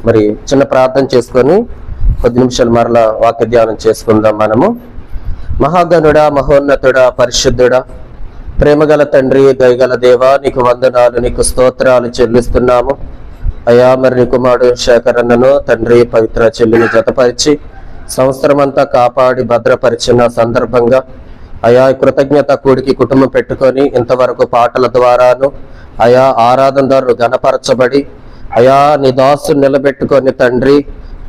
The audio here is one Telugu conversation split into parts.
మరి చిన్న ప్రార్థన చేసుకొని కొద్ది నిమిషాలు మరలా వాక్య ధ్యానం చేసుకుందాం. మనము మహాగణుడా, మహోన్నతుడా, పరిశుద్ధుడా, ప్రేమగల తండ్రి, దయగల దేవా, నీకు వందనాలు, నీకు స్తోత్రాలు చెల్లిస్తున్నాము అయ్యా. మరి నీ కుమారుడు శేఖరన్నను తండ్రి పవిత్ర చెల్లిని జతపరిచి సంవత్సరం అంతా కాపాడి భద్రపరిచిన సందర్భంగా అయా కృతజ్ఞత కూడికి కుటుంబం పెట్టుకొని ఇంతవరకు పాటల ద్వారాను అయా ఆరాధన ద్వారా గణపరచబడి అయా నీ దాసుని నిలబెట్టుకొని తండ్రి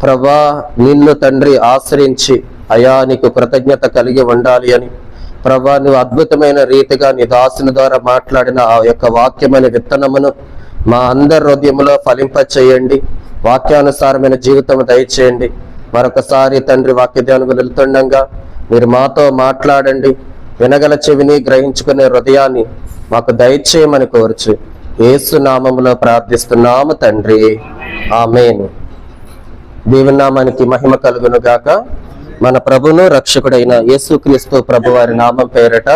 ప్రభా నిన్ను తండ్రి ఆశ్రయించి అయా నీకు కృతజ్ఞత కలిగి ఉండాలి అని ప్రభా నువ్వు అద్భుతమైన రీతిగా నీ దాసుని ద్వారా మాట్లాడిన ఆ యొక్క వాక్యమైన విత్తనమును మా అందరి హృదయంలో ఫలింపచేయండి. వాక్యానుసారమైన జీవితం దయచేయండి. మరొకసారి తండ్రి వాక్య ధ్యానం వెళ్తుండగా మీరు మాతో మాట్లాడండి. వినగల చెవిని గ్రహించుకునే హృదయాన్ని మాకు దయచేయమని కోరుచు యేసు నామములో ప్రార్థిస్తున్నాము తండ్రి, ఆమేన్. దేవుని నామానికి మహిమ కలుగును గాక. మన ప్రభును రక్షకుడైన యేసుక్రీస్తు ప్రభు వారి నామం పేరట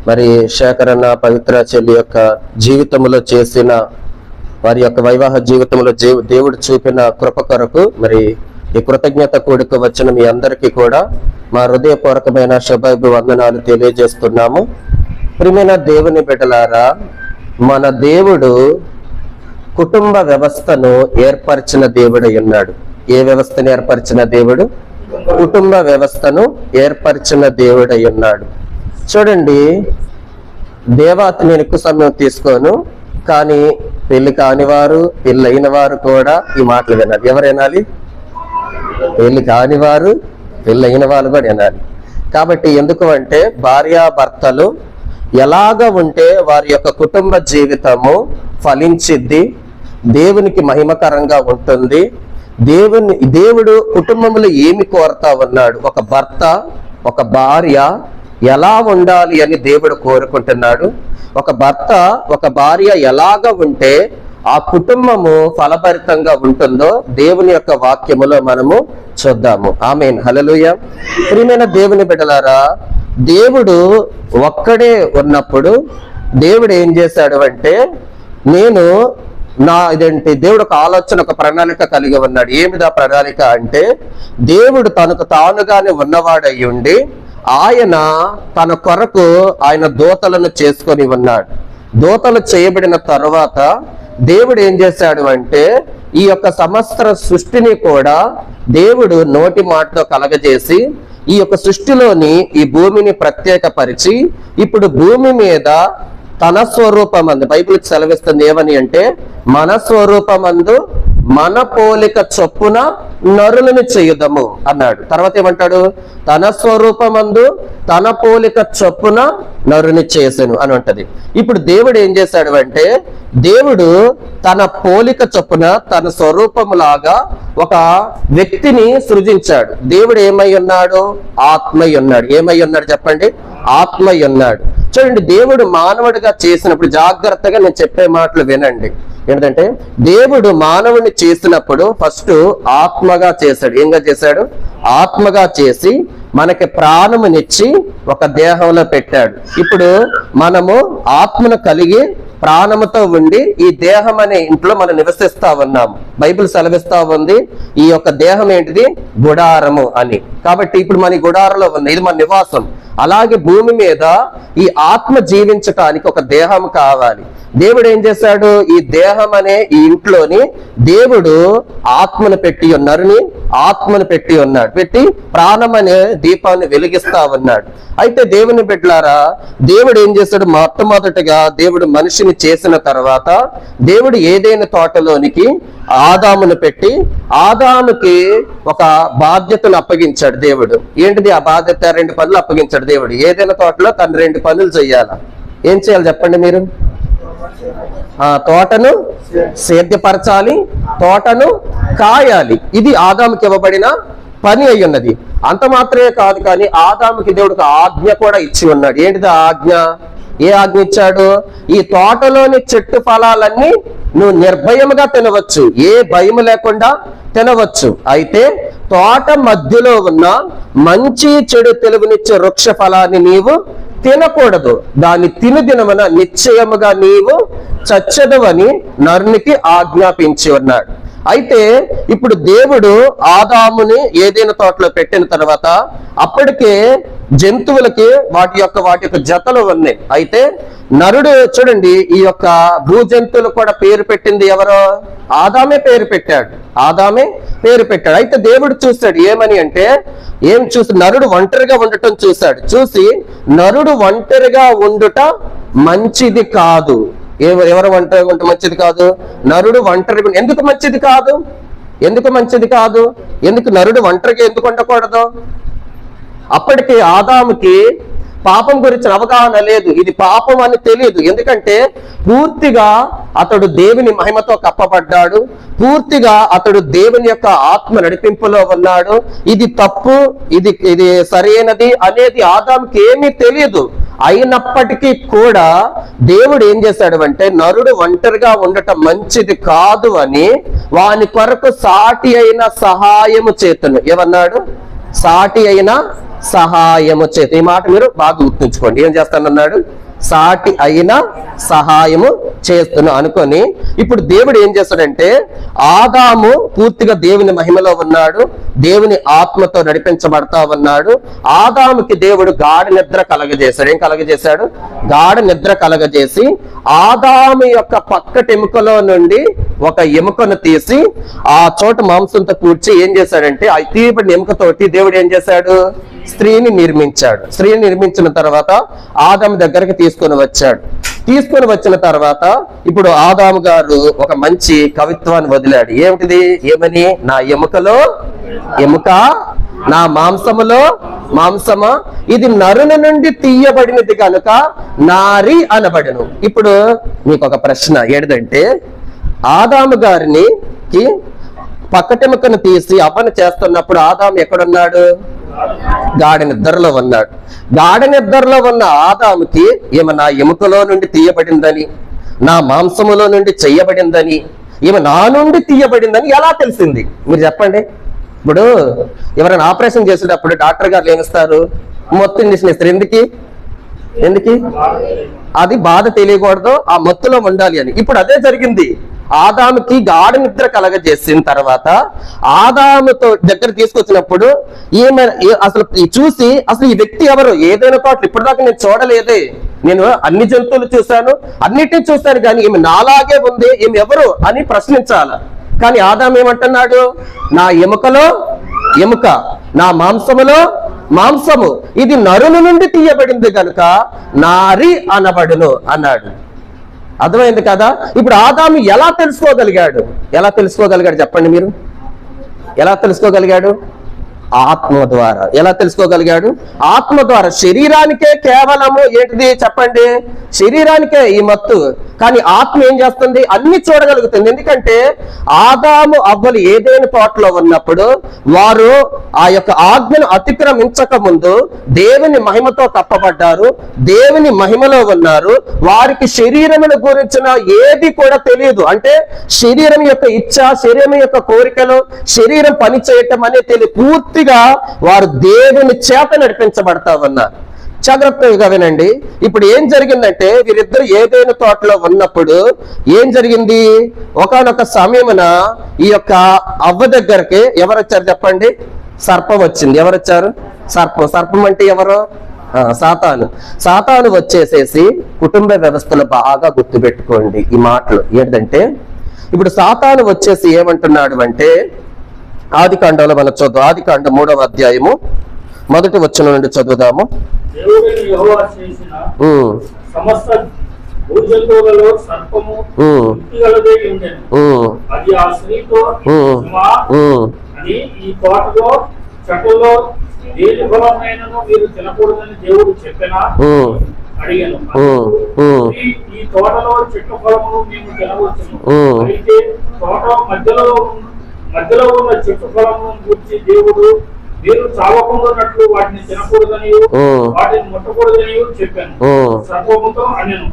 మరి శేఖరన్న పవిత్ర చెల్లి యొక్క జీవితంలో చేసిన వారి యొక్క వైవాహ జీవితంలో దేవుడు చూపిన కృప కొరకు మరి ఈ కృతజ్ఞత కూడిక వచ్చిన మీ అందరికీ కూడా మా హృదయపూర్వకమైన శుభాభివందనాలు తెలియజేస్తున్నాము. ప్రియమైన దేవుని బిడ్డలారా, మన దేవుడు కుటుంబ వ్యవస్థను ఏర్పరిచిన దేవుడై ఉన్నాడు. ఏ వ్యవస్థను ఏర్పరిచిన దేవుడు? కుటుంబ వ్యవస్థను ఏర్పరిచిన దేవుడై ఉన్నాడు. చూడండి, దేవాతి నేను ఎక్కువ సమయం తీసుకోను, కానీ పెళ్లి కాని వారు, పెళ్ళైన వారు కూడా ఈ మాటలు వినాలి. ఎవరు వినాలి? పెళ్లి కాని వారు, పెళ్ళైన వాళ్ళు కూడా వినాలి. కాబట్టి ఎందుకు అంటే భార్యాభర్తలు ఎలాగ ఉంటే వారి యొక్క కుటుంబ జీవితము ఫలించిద్ది, దేవునికి మహిమకరంగా ఉంటుంది. దేవుడు కుటుంబంలో ఏమి కోరుతా ఉన్నాడు? ఒక భర్త, ఒక భార్య ఎలా ఉండాలి అని దేవుడు కోరుకుంటున్నాడు. ఒక భర్త, ఒక భార్య ఎలాగ ఉంటే ఆ కుటుంబము ఫలభరితంగా ఉంటుందో దేవుని యొక్క వాక్యములో మనము చూద్దాము. ఆమేన్, హల్లెలూయా. ప్రియమైన దేవుని బిడ్డలారా, దేవుడు ఒక్కడే ఉన్నప్పుడు దేవుడు ఏం చేశాడు అంటే దేవుడు ఒక ఆలోచన, ఒక ప్రణాళిక కలిగి ఉన్నాడు. ఏమిదా ప్రణాళిక అంటే దేవుడు తనకు తానుగానే ఉన్నవాడై ఉండి ఆయన తన కొరకు ఆయన దూతలను చేసుకొని ఉన్నాడు. దూతలు చేయబడిన తర్వాత దేవుడు ఏం చేశాడు అంటే ఈ యొక్క సమస్త సృష్టిని కూడా దేవుడు నోటి మాటతో కలగజేసి ఈ యొక్క సృష్టిలోని ఈ భూమిని ప్రత్యేకపరిచి ఇప్పుడు భూమి మీద తన స్వరూపమందు, బైబిల్ సెలవిస్తుంది ఏమని అంటే మన స్వరూపమందు మన పోలిక చొప్పున నరులను చేయుదము అన్నాడు. తర్వాత ఏమంటాడు? తన స్వరూపమందు తన పోలిక చొప్పున నరుని చేసెను అని ఉంటది. ఇప్పుడు దేవుడు ఏం చేశాడు అంటే దేవుడు తన పోలిక చొప్పున తన స్వరూపములాగా ఒక వ్యక్తిని సృజించాడు. దేవుడు ఏమై ఉన్నాడు? ఆత్మై ఉన్నాడు. ఏమై ఉన్నాడు చెప్పండి? ఆత్మై ఉన్నాడు. చూడండి, దేవుడు మానవుడిగా చేసినప్పుడు జాగ్రత్తగా నేను చెప్పే మాటలు వినండి. ఏంటంటే దేవుడు మానవుని చేసినప్పుడు ఫస్ట్ ఆత్మగా చేశాడు. ఏంగా చేశాడు? ఆత్మగా చేసి మనకి ప్రాణమునిచ్చి ఒక దేహంలో పెట్టాడు. ఇప్పుడు మనము ఆత్మను కలిగి ప్రాణముతో ఉండి ఈ దేహం అనే ఇంట్లో మనం నివసిస్తా ఉన్నాము. బైబిల్ సెలవిస్తా ఉంది ఈ యొక్క దేహం ఏంటిది? గుడారము అని. కాబట్టి ఇప్పుడు మన గుడారంలో ఉంది, ఇది మన నివాసం. అలాగే భూమి మీద ఈ ఆత్మ జీవించటానికి ఒక దేహం కావాలి. దేవుడు ఏం చేశాడు? ఈ దేహం అనే ఈ ఇంట్లోని దేవుడు ఆత్మను పెట్టి ఉన్నారుని ఆత్మను పెట్టి ఉన్నాడు. పెట్టి ప్రాణం అనే దీపాన్ని వెలిగిస్తా ఉన్నాడు. అయితే దేవుని బిడ్డలారా, దేవుడు ఏం చేశాడు? మొట్టమొదటిగా దేవుడు మనిషిని చేసిన తర్వాత దేవుడు ఏదైనా తోటలోనికి ఆదామును పెట్టి ఆదాముకి ఒక బాధ్యతను అప్పగించాడు. దేవుడు ఏంటిది ఆ బాధ్యత? 2 పనులు అప్పగించాడు దేవుడు. ఏదైనా తోటలో తను 2 పనులు చెయ్యాలా. ఏం చేయాలి చెప్పండి మీరు? తోటను సేద్యపరచాలి, తోటను కాయాలి. ఇది ఆదాముకి ఇవ్వబడిన పని అయి ఉన్నది. అంత మాత్రమే కాదు, కానీ ఆదాముకి దేవుడు ఒక ఆజ్ఞ కూడా ఇచ్చి ఉన్నాడు. ఏంటిది ఆజ్ఞ? ఏ ఆజ్ఞ ఇచ్చాడు? ఈ తోటలోని చెట్టు ఫలాలన్నీ నువ్వు నిర్భయముగా తినవచ్చు, ఏ భయం లేకుండా తినవచ్చు. అయితే తోట మధ్యలో ఉన్న మంచి చెడు తెలుగునిచ్చే వృక్ష ఫలాన్ని నీవు తినకూడదు, దాన్ని తిను దినమున నిశ్చయముగా నీవు చచ్చదవని నరునికి ఆజ్ఞాపించి ఉన్నాడు. అయితే ఇప్పుడు దేవుడు ఆదాముని ఏదైనా తోటలో పెట్టిన తర్వాత అప్పటికే జంతువులకి వాటి యొక్క జతలు ఉన్నాయి. అయితే నరుడు చూడండి, ఈ యొక్క భూ జంతువులు కూడా పేరు పెట్టింది ఎవరో? ఆదామే పేరు పెట్టాడు. అయితే దేవుడు చూస్తాడు ఏమని అంటే, నరుడు ఒంటరిగా ఉండటం చూశాడు. చూసి నరుడు ఒంటరిగా ఉండుట మంచిది కాదు. ఎవరు ఒంటరిగా ఉంటే మంచిది కాదు? నరుడు ఒంటరిగా. ఎందుకు మంచిది కాదు? ఎందుకు నరుడు ఒంటరిగా ఎందుకు ఉండకూడదు? అప్పటికి ఆదాముకి పాపం గురించిన అవగాహన లేదు, ఇది పాపం అని తెలియదు. ఎందుకంటే పూర్తిగా అతడు దేవుని మహిమతో కప్పబడ్డాడు, పూర్తిగా అతడు దేవుని యొక్క ఆత్మ నడిపింపులో ఉన్నాడు. ఇది తప్పు, ఇది సరైనది అనేది ఆదాముకి ఏమీ తెలియదు. అయినప్పటికీ కూడా దేవుడు ఏం చేశాడు అంటే, నరుడు ఒంటరిగా ఉండటం మంచిది కాదు అని వాని కొరకు సాటి అయిన సహాయము చేతను ఏమన్నాడు? సాటి అయిన సహాయము చేత. ఈ మాట మీరు బాగా గుర్తుంచుకోండి. ఏం చేస్తానన్నాడు? సాటి అయిన సహాయము చేస్తున్నా అనుకొని ఇప్పుడు దేవుడు ఏం చేస్తాడంటే, ఆదాము పూర్తిగా దేవుని మహిమలో ఉన్నాడు, దేవుని ఆత్మతో నడిపించబడతా ఉన్నాడు. ఆదాముకి దేవుడు గాఢ నిద్ర కలగజేశాడు. ఏం కలగజేశాడు? గాఢ నిద్ర కలగజేసి ఆదాము యొక్క పక్కటెముకలో నుండి ఒక ఎముకను తీసి ఆ చోట మాంసంతో కూర్చి ఏం చేశాడంటే, ఆ తీయబడిన ఎముకతోటి దేవుడు ఏం చేశాడు? స్త్రీని నిర్మించాడు. స్త్రీని నిర్మించిన తర్వాత ఆదాము దగ్గరికి తీసుకొని వచ్చిన తర్వాత ఇప్పుడు ఆదాము గారు ఒక మంచి కవిత్వాన్ని వదిలాడు. ఏమని? నా ఎముకలో ఎముక, నా మాంసములో మాంసమా, ఇది నరుని నుండి తీయబడినది కనుక నారి అనబడను. ఇప్పుడు మీకు ఒక ప్రశ్న ఏంటంటే, ఆదాము గారిని పక్కటెముకను తీసి అవ్వను చేస్తున్నప్పుడు ఆదాము ఎక్కడున్నాడు? గాఢ నిద్రలో ఉన్నాడు. గాఢ నిద్రలో ఉన్న ఆదాముకి నా ఎముకలో నుండి తీయబడిందని, నా మాంసములో నుండి చెయ్యబడిందని, నా నుండి తీయబడిందని ఎలా తెలిసింది? మీరు చెప్పండి. ఇప్పుడు ఎవరైనా ఆపరేషన్ చేసేటప్పుడు డాక్టర్ గారు ఏమిస్తారు? మొత్తం ఇంజక్షన్ ఇస్తారు. ఎందుకు? అది బాధ తెలియకూడదు, ఆ మత్తులో ఉండాలి అని. ఇప్పుడు అదే జరిగింది. ఆదాముకి గాఢ నిద్ర కలగజేసిన తర్వాత ఆదాముతో దగ్గర తీసుకొచ్చినప్పుడు అసలు చూసి అసలు ఈ వ్యక్తి ఎవరు? ఏదైనా తోటలు ఇప్పటిదాకా నేను చూడలేదే, నేను అన్ని జంతువులు చూశాను, అన్నిటిని చూశాను, కానీ ఈమె నాలాగే ఉంది, ఈమె ఎవరు అని ప్రశ్నించాల. కానీ ఆదాము ఏమంటున్నాడు? నా ఎముకలో ఎముక, నా మాంసములో మాంసము, ఇది నరుని నుండి తీయబడింది కనుక నారి అనబడును అన్నాడు. అర్థమైంది కదా? ఇప్పుడు ఆదాము ఎలా తెలుసుకోగలిగాడు చెప్పండి మీరు? ఎలా తెలుసుకోగలిగాడు? ఆత్మ ద్వారా. ఎలా తెలుసుకోగలిగాడు? ఆత్మ ద్వారా. శరీరానికే కేవలము ఏంటిది చెప్పండి? శరీరానికే ఈ మత్తు, కానీ ఆత్మ ఏం చేస్తుంది? అన్ని చూడగలుగుతుంది. ఎందుకంటే ఆదాము అవ్వలు ఏదైనా తోటలో ఉన్నప్పుడు వారు ఆ యొక్క ఆజ్ఞను అతిక్రమించక ముందు దేవుని మహిమతో కప్పబడ్డారు, దేవుని మహిమలో ఉన్నారు. వారికి శరీరమును గురించిన ఏది కూడా తెలియదు. అంటే శరీరం యొక్క ఇచ్చ, శరీరం యొక్క కోరికలు, శరీరం పని చేయటం అనేది తెలియదు. పూర్తిగా వారు దేవుని చేత నడిపించబడతా ఉన్నారు. జాగ్రత్తగా వినండి. ఇప్పుడు ఏం జరిగిందంటే, వీరిద్దరు ఏదైనా తోటలో ఉన్నప్పుడు ఏం జరిగింది? ఒకానొక సమయమున ఈ యొక్క అవ్వ దగ్గరికి ఎవరు వచ్చారు చెప్పండి? సర్పం వచ్చింది. ఎవరు వచ్చారు? సర్పం అంటే ఎవరు? సాతాను వచ్చేసేసి కుటుంబ వ్యవస్థను బాగా గుర్తుపెట్టుకోండి ఈ మాటలు. ఏంటంటే ఇప్పుడు సాతాను వచ్చేసి ఏమంటున్నాడు అంటే, ఆదికాండంలో మనం చదువు, ఆదికాండం 3వ అధ్యాయము 1వ వచనం నుండి చదువుదాము. అడిగాను. ఈ తోటలో చెట్ల ఫలమును మేము తినవచ్చును, అయితే తోట మధ్యలో ఉన్న చెట్టు ఫలమును గురించి దేవుడు మీరు చావకుండాన్నట్లు వాటిని తినకూడదని వాటిని ముట్టకూడదని చెప్పాను. సర్పముతో అనెను,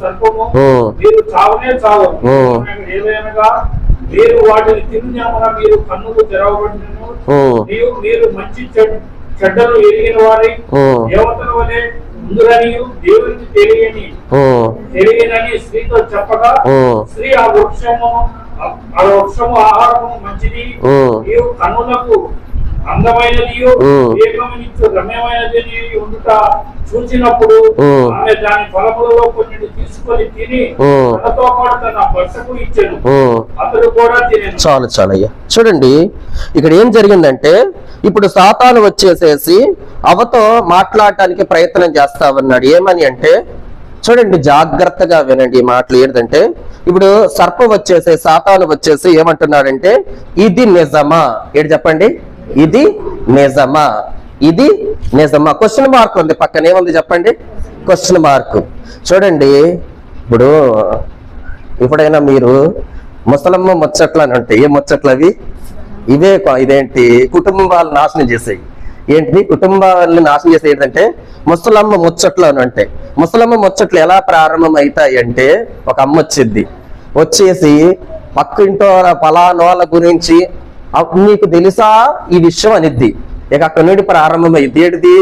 సర్పము మీరు చావనే చావరు, ఏదైనా మీరు వాటిని తిన్నమున మీరు కన్నులు తెరవబడినను, మీరు మంచి చెడ్డలు ఎరిగిన వారి దేవతల వలె ముందురనియు దేవునికి తెలియనని స్త్రీతో చెప్పగా, స్త్రీ ఆ వృక్షమును ఆ వృక్షము ఆహారము మంచిది, నీవు కన్నులకు అందమైనది, వివేకమునిచ్చు రమ్యమైనది ఉండుట చూచినప్పుడు ఆమె దాని ఫలములలో కొన్ని తీసుకొని తిని తనతో పాటు తన భర్తకు ఇచ్చెను, అతడు కూడా తినెను. చాలు చాలయ్యా. చూడండి ఇక్కడ ఏం జరిగిందంటే, ఇప్పుడు సాతాను వచ్చేసేసి అవతో మాట్లాడటానికి ప్రయత్నం చేస్తా ఉన్నాడు. ఏమని అంటే, చూడండి జాగ్రత్తగా వినండి ఈ మాటలు. ఏంటంటే ఇప్పుడు సర్పం వచ్చేసి సాతాను వచ్చేసి ఏమంటున్నాడంటే, ఇది నిజమా? ఏంటి చెప్పండి, ఇది నిజమా? ఇది నిజమా? క్వశ్చన్ మార్క్ ఉంది పక్కన. ఏముంది చెప్పండి? Question mark. చూడండి ఇప్పుడు ఎప్పుడైనా మీరు ముసలమ్మ ముచ్చట్లు అని ఉంటాయి. ఏ ముచ్చట్లు అవి? ఇదేంటి కుటుంబం వాళ్ళు నాశనం చేసాయి. ఏంటి కుటుంబాన్ని నాశనం చేసే ఏంటంటే ముసలమ్మ ముచ్చట్లు అని ఉంటాయి. ముసలమ్మ ముచ్చట్లు ఎలా ప్రారంభం అవుతాయి అంటే, ఒక అమ్మ వచ్చింది, వచ్చేసి పక్కింటో పలానోళ్ళ గురించి నీకు తెలుసా ఈ విషయం అనిద్ది. ఇక అక్కడి నుండి ప్రారంభమైద్ది. ఏంటిది?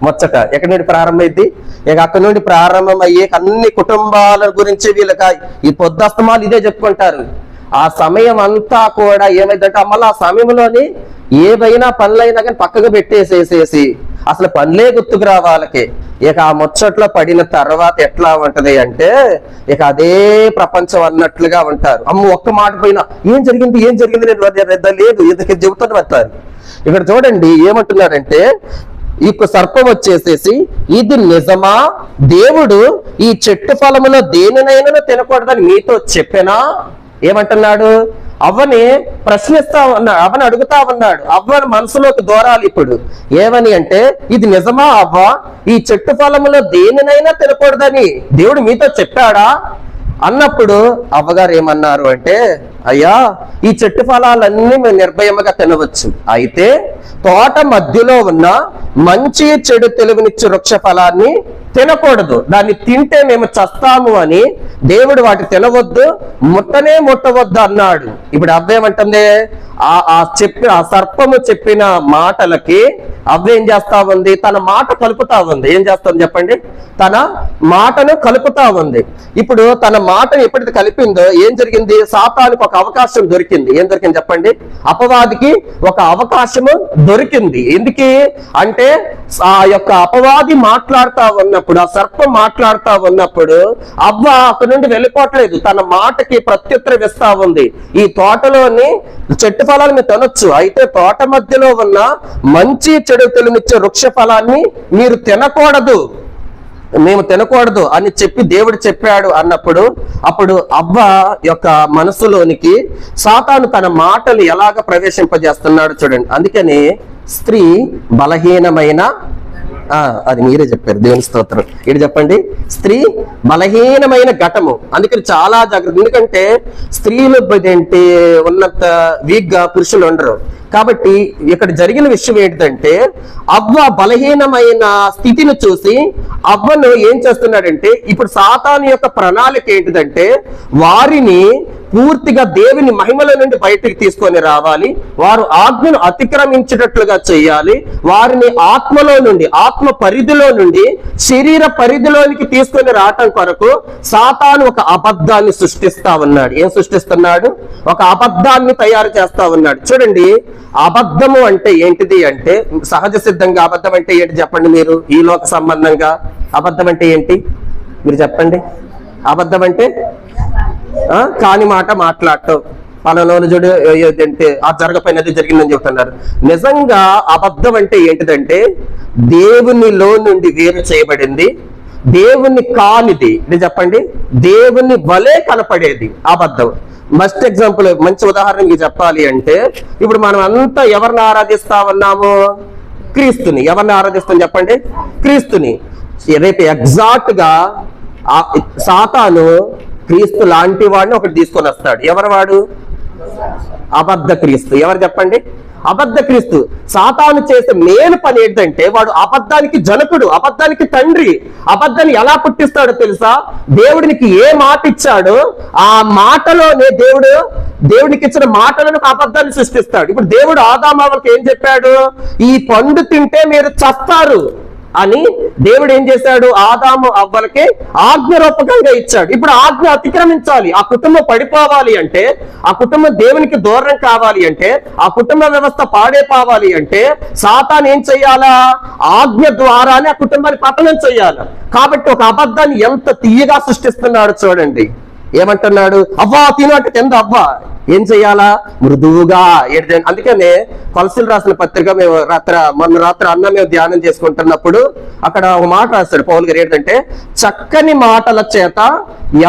ముచ్చట. ఎక్కడి నుండి ప్రారంభమైద్ది? ఇక అక్కడి నుండి ప్రారంభమయ్యే అన్ని కుటుంబాల గురించి వీళ్ళకి ఈ పొద్దస్తమాలు ఇదే చెప్పుకుంటారు. ఆ సమయం అంతా కూడా ఏమైందంటే, మళ్ళీ ఆ సమయంలోని ఏవైనా పనులైనా కానీ పక్కకు పెట్టేసేసేసి అసలు పనులే గుర్తుకు రా వాళ్ళకి. ఇక ఆ ముచ్చట్లో పడిన తర్వాత ఎట్లా ఉంటది అంటే, ఇక అదే ప్రపంచం అన్నట్లుగా ఉంటారు. అమ్మ ఒక్క మాట పోయినా ఏం జరిగింది ఏం జరిగింది లేదు ఎందుకు చెబుతూనే వస్తారు. ఇక్కడ చూడండి ఏమంటున్నారంటే, ఈ సర్పం వచ్చేసేసి ఇది నిజమా? దేవుడు ఈ చెట్టు ఫలములో దేనినైనా తినకూడదని మీతో చెప్పానా? ఏమంటున్నాడు? అవ్వని ప్రశ్నిస్తా ఉన్నాడు, అవ్వని అడుగుతా ఉన్నాడు. అవ్వని మనసులోకి దూరాలి ఇప్పుడు. ఏమని అంటే, ఇది నిజమా అవ్వ? ఈ చెట్టు ఫలములో దేనినైనా తినకూడదని దేవుడు మీతో చెప్పాడా అన్నప్పుడు అవ్వగారు ఏమన్నారు అంటే, అయ్యా ఈ చెట్టు ఫలాలన్నీ మేము నిర్భయముగా తినవచ్చు, అయితే తోట మధ్యలో ఉన్న మంచి చెడు తెలివినిచ్చు వృక్ష ఫలాన్ని తినకూడదు, దాన్ని తింటే మేము చస్తాము అని దేవుడు వాటి తినవద్దు, ముట్టనే ముట్టవద్దు అన్నాడు. ఇప్పుడు అవ్వేమంటుంది? ఆ సర్పము చెప్పిన మాటలకి అవ్వేం చేస్తా ఉంది? తన మాట కలుపుతా ఉంది. ఏం చేస్తుంది చెప్పండి? తన మాటను కలుపుతా ఉంది. ఇప్పుడు తన మాటను ఎప్పుడైతే కలిపిందో ఏం జరిగింది? సాతానుకు ఒక అవకాశం దొరికింది. ఏం దొరికింది చెప్పండి? అపవాదికి ఒక అవకాశము దొరికింది. ఎందుకు అంటే, ఆ యొక్క అపవాది మాట్లాడుతా ఉన్నప్పుడు, ఆ సర్పం మాట్లాడుతా ఉన్నప్పుడు అవ్వ అక్కడి నుండి వెళ్ళిపోవట్లేదు, తన మాటకి ప్రత్యుత్తరం ఇస్తా ఉంది. ఈ తోటలోని చెట్టు ఫలాలు మీరు తినొచ్చు, అయితే తోట మధ్యలో ఉన్న మంచి చెడు తెలివినిచ్చే వృక్ష ఫలాన్ని మీరు తినకూడదు, మేము తినకూడదు అని చెప్పి దేవుడు చెప్పాడు అన్నప్పుడు, అప్పుడు అవ్వ యొక్క మనసులోనికి సాతాను తన మాటలు ఎలాగ ప్రవేశింపజేస్తున్నాడు చూడండి. అందుకని స్త్రీ బలహీనమైన, అది మీరే చెప్పారు, దేవుని స్తోత్రం. ఇది చెప్పండి, స్త్రీ బలహీనమైన ఘటము. అందుకని చాలా జాగ్రత్త. ఎందుకంటే స్త్రీలు ఏంటి ఉన్నంత వీక్ గా పురుషులు ఉండరు. కాబట్టి ఇక్కడ జరిగిన విషయం ఏంటంటే, అవ్వ బలహీనమైన స్థితిని చూసి అవ్వను ఏం చేస్తున్నాడంటే, ఇప్పుడు సాతాను యొక్క ప్రణాళిక ఏంటిదంటే, వారిని పూర్తిగా దేవుని మహిమల నుండి బయటికి తీసుకొని రావాలి, వారు ఆజ్ఞను అతిక్రమించేటట్లుగా చేయాలి, వారిని ఆత్మలో నుండి, ఆత్మ పరిధిలో నుండి శరీర పరిధిలోనికి తీసుకొని రావటం కొరకు సాతాను ఒక అబద్ధాన్ని సృష్టిస్తా ఉన్నాడు. ఏం సృష్టిస్తున్నాడు? ఒక అబద్ధాన్ని తయారు చేస్తా ఉన్నాడు. చూడండి, అబద్ధము అంటే ఏంటిది అంటే, సహజ సిద్ధంగా అబద్ధం అంటే ఏంటి చెప్పండి మీరు? ఈ లోక సంబంధంగా అబద్ధం అంటే ఏంటి మీరు చెప్పండి? అబద్ధం అంటే కాని మాట మాట్లాడటం. పలానోళ్ళు చూడు ఏంటంటే ఆ జరగపోయినది జరిగిందని చెప్తున్నారు. నిజంగా అబద్ధం అంటే ఏంటిదంటే, దేవునిలో నుండి వేరు చేయబడింది, దేవుని కానిది. ఇది చెప్పండి, దేవుని వలే కనపడేది అబద్ధం. మస్ట్ ఎగ్జాంపుల్, మంచి ఉదాహరణ మీకు చెప్పాలి అంటే, ఇప్పుడు మనం అంతా ఎవరిని ఆరాధిస్తా ఉన్నాము? క్రీస్తుని. ఎవరిని ఆరాధిస్తాం చెప్పండి? క్రీస్తుని. రేపు ఎగ్జాక్ట్ గా సాతాను క్రీస్తు లాంటి వాడిని ఒకటి తీసుకొని వస్తాడు. ఎవరు వాడు? అబద్ధ క్రీస్తు. ఎవరు చెప్పండి? అబద్ధ క్రీస్తు. సాతాను చేసే మేలు పని ఏంటంటే, వాడు అబద్ధానికి జనకుడు, అబద్ధానికి తండ్రి. అబద్ధాన్ని ఎలా పుట్టిస్తాడో తెలుసా? దేవుడికి ఏ మాట ఇచ్చాడో ఆ మాటలోనే దేవుడికి ఇచ్చిన మాటలను అబద్ధాన్ని సృష్టిస్తాడు. ఇప్పుడు దేవుడు ఆదాము హవ్వలకు ఏం చెప్పాడు? ఈ పండు తింటే మీరు చస్తారు. అని దేవుడు ఏం చేశాడు? ఆదాము అవ్వలకి ఆజ్ఞరూపకంగా ఇచ్చాడు. ఇప్పుడు ఆజ్ఞ అతిక్రమించాలి, ఆ కుటుంబం పడిపోవాలి అంటే, ఆ కుటుంబం దేవునికి దూరం కావాలి అంటే, ఆ కుటుంబ వ్యవస్థ పాడైపోవాలి అంటే సాతాను ఏం చెయ్యాలా? ఆజ్ఞ ద్వారానే ఆ కుటుంబాన్ని పతనం చెయ్యాలి. కాబట్టి ఒక అబద్ధాన్ని ఎంత తీయగా సృష్టిస్తున్నాడు చూడండి. ఏమంటున్నాడు? అవ్వా తిను అంటే కింద అవ్వ ఏం చెయ్యాలా? మృదువుగా. అందుకనే కొలసీలు రాసిన పత్రిక మేము మొన్న రాత్రి అన్న మేము ధ్యానం చేసుకుంటున్నప్పుడు అక్కడ ఒక మాట రాస్తాడు పౌలు గారు. ఏంటంటే చక్కని మాటల చేత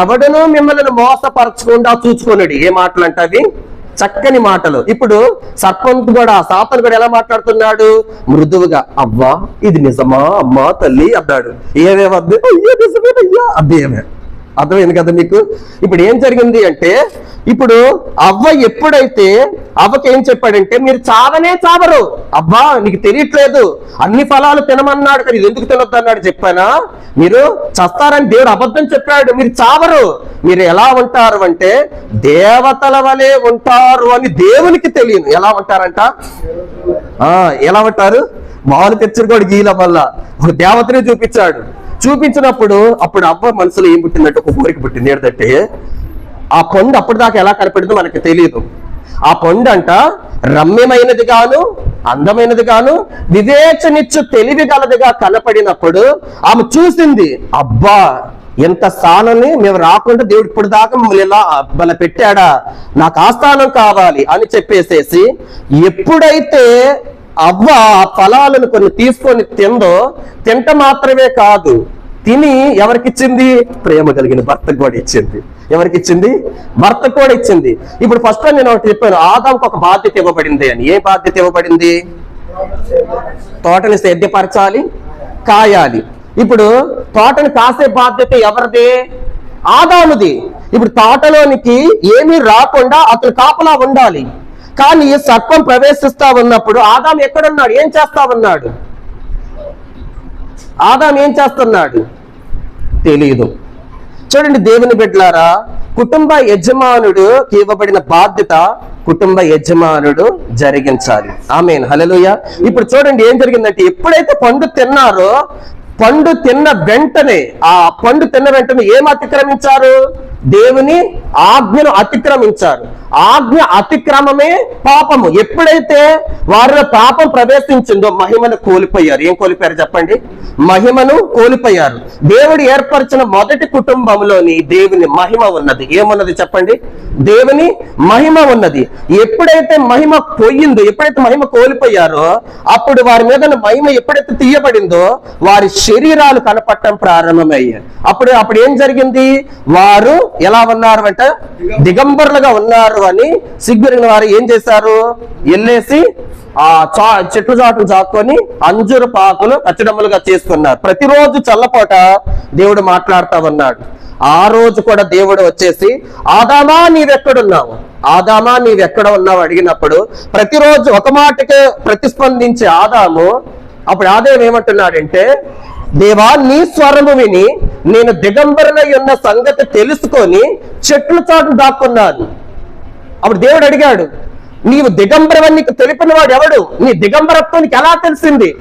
ఎవడనూ మిమ్మల్ని మోసపరచకుండా చూచుకోనడు. ఏ మాటలు అంటే అవి చక్కని మాటలు. ఇప్పుడు సర్పంత్ కూడా, సాతాను కూడా ఎలా మాట్లాడుతున్నాడు? మృదువుగా. అవ్వా ఇది నిజమా అమ్మా తల్లి అన్నాడు. ఏమేమద్దు? అయ్యో నిజమేనయ్యా అబ్బేమే. అర్థమైంది కదా మీకు? ఇప్పుడు ఏం జరిగింది అంటే, ఇప్పుడు అవ్వ ఎప్పుడైతే అవ్వకి ఏం చెప్పాడంటే, మీరు చావనే చావరు, అవ్వా నీకు తెలియట్లేదు, అన్ని ఫలాలు తినమన్నాడు కదా, ఇది ఎందుకు తినొద్దు అన్నాడు చెప్పానా? మీరు చస్తారని దేవుడు అబద్ధం చెప్పాడు, మీరు చావరు, మీరు ఎలా ఉంటారు అంటే దేవతల వలె ఉంటారు అని దేవునికి తెలియదు. ఎలా ఉంటారంట? ఎలా ఉంటారు? మామూలు తెచ్చుడు కూడా గీల వల్ల ఒక దేవతనే చూపించాడు. చూపించినప్పుడు అప్పుడు అవ్వ మనసులో ఏం పుట్టిందంటే ఒక కోరిక పుట్టింది. ఏంటంటే ఆ పండు అప్పటిదాకా ఎలా కనపడిందో మనకు తెలియదు. ఆ పండు అంట రమ్యమైనది గాను, అందమైనది గాను, వివేచనిచ్చు తెలివి గలదిగా కనపడినప్పుడు ఆమె చూసింది, అబ్బా ఎంత స్థానాన్ని మేము రాకుండా దేవుడు ఇప్పుడు దాకా మమ్మల్ని ఇలా బల పెట్టాడా, నాకు ఆ స్థానం కావాలి అని చెప్పేసేసి ఎప్పుడైతే అవ్వ ఆ ఫలాలను కొన్ని తీసుకొని తింట మాత్రమే కాదు, తిని ఎవరికిచ్చింది? ప్రేమ కలిగిన భర్తకు కూడా ఇచ్చింది. ఎవరికిచ్చింది? భర్తకు కూడా ఇచ్చింది. ఇప్పుడు ఫస్ట్ నేను ఒకటి చెప్పాను, ఆదాముకు ఒక బాధ్యత ఇవ్వబడింది అని. ఏ బాధ్యత ఇవ్వబడింది? తోటని సేద్యపరచాలి, కాయాలి. ఇప్పుడు తోటని కాసే బాధ్యత ఎవరిది? ఆదాముది. ఇప్పుడు తోటలోనికి ఏమీ రాకుండా అతను కాపలా ఉండాలి. కానీ సర్పం ప్రవేశిస్తా ఉన్నప్పుడు ఆదాము ఎక్కడున్నాడు? ఏం చేస్తా ఉన్నాడు? ఆదాము ఏం చేస్తున్నాడు? తెలియదు. చూడండి దేవుని బిడ్డలారా, కుటుంబ యజమానుడు ఇవ్వబడిన బాధ్యత కుటుంబ యజమానుడు జరిగించాలి. ఆమేన్, హల్లెలూయా. ఇప్పుడు చూడండి ఏం జరిగిందంటే, ఎప్పుడైతే పండు తిన్నారో, పండు తిన్న వెంటనే ఏం అతిక్రమించారు? దేవుని ఆజ్ఞను అతిక్రమించారు. ఆజ్ఞ అతిక్రమమే పాపము. ఎప్పుడైతే వారిలో పాపం ప్రవేశించిందో మహిమను కోల్పోయారు. ఏం కోల్పోయారు చెప్పండి? మహిమను కోల్పోయారు. దేవుడు ఏర్పరిచిన మొదటి కుటుంబంలోని దేవుని మహిమ ఉన్నది. ఏమున్నది చెప్పండి? దేవుని మహిమ ఉన్నది. ఎప్పుడైతే మహిమ పోయిందో, ఎప్పుడైతే మహిమ కోల్పోయారో, అప్పుడు వారి మీద మహిమ ఎప్పుడైతే తీయబడిందో వారి శరీరాలు కనపడటం ప్రారంభమయ్యాయి. అప్పుడు ఏం జరిగింది? వారు ఎలా ఉన్నారు అంటే దిగంబరులుగా ఉన్నారు అని సిగ్గురిన వారు ఏం చేశారు? వెళ్ళేసి ఆ చెట్టు చాటును చాక్కొని అంజురు పాకులు కచ్చడములుగా చేసుకున్నారు. ప్రతిరోజు చల్లపోట దేవుడు మాట్లాడుతా ఉన్నాడు. ఆ రోజు కూడా దేవుడు వచ్చేసి, ఆదామా నీవెక్కడున్నావు, ఆదామా నీవెక్కడ ఉన్నావు అడిగినప్పుడు ప్రతిరోజు ఒక మాటకే ప్రతిస్పందించే ఆదాము, అప్పుడు ఆదాము ఏమంటున్నాడంటే, దేవా నీ స్వరము విని నేను దిగంబరులై ఉన్న సంగతి తెలుసుకొని చెట్ల చాటును దాక్కున్నాను. అప్పుడు దేవుడు అడిగాడు, నీవు దిగంబరవని నీకు తెలిపిన వాడు ఎవడు? నీ దిగంబరత్వం నీకు ఎలా తెలిసింది?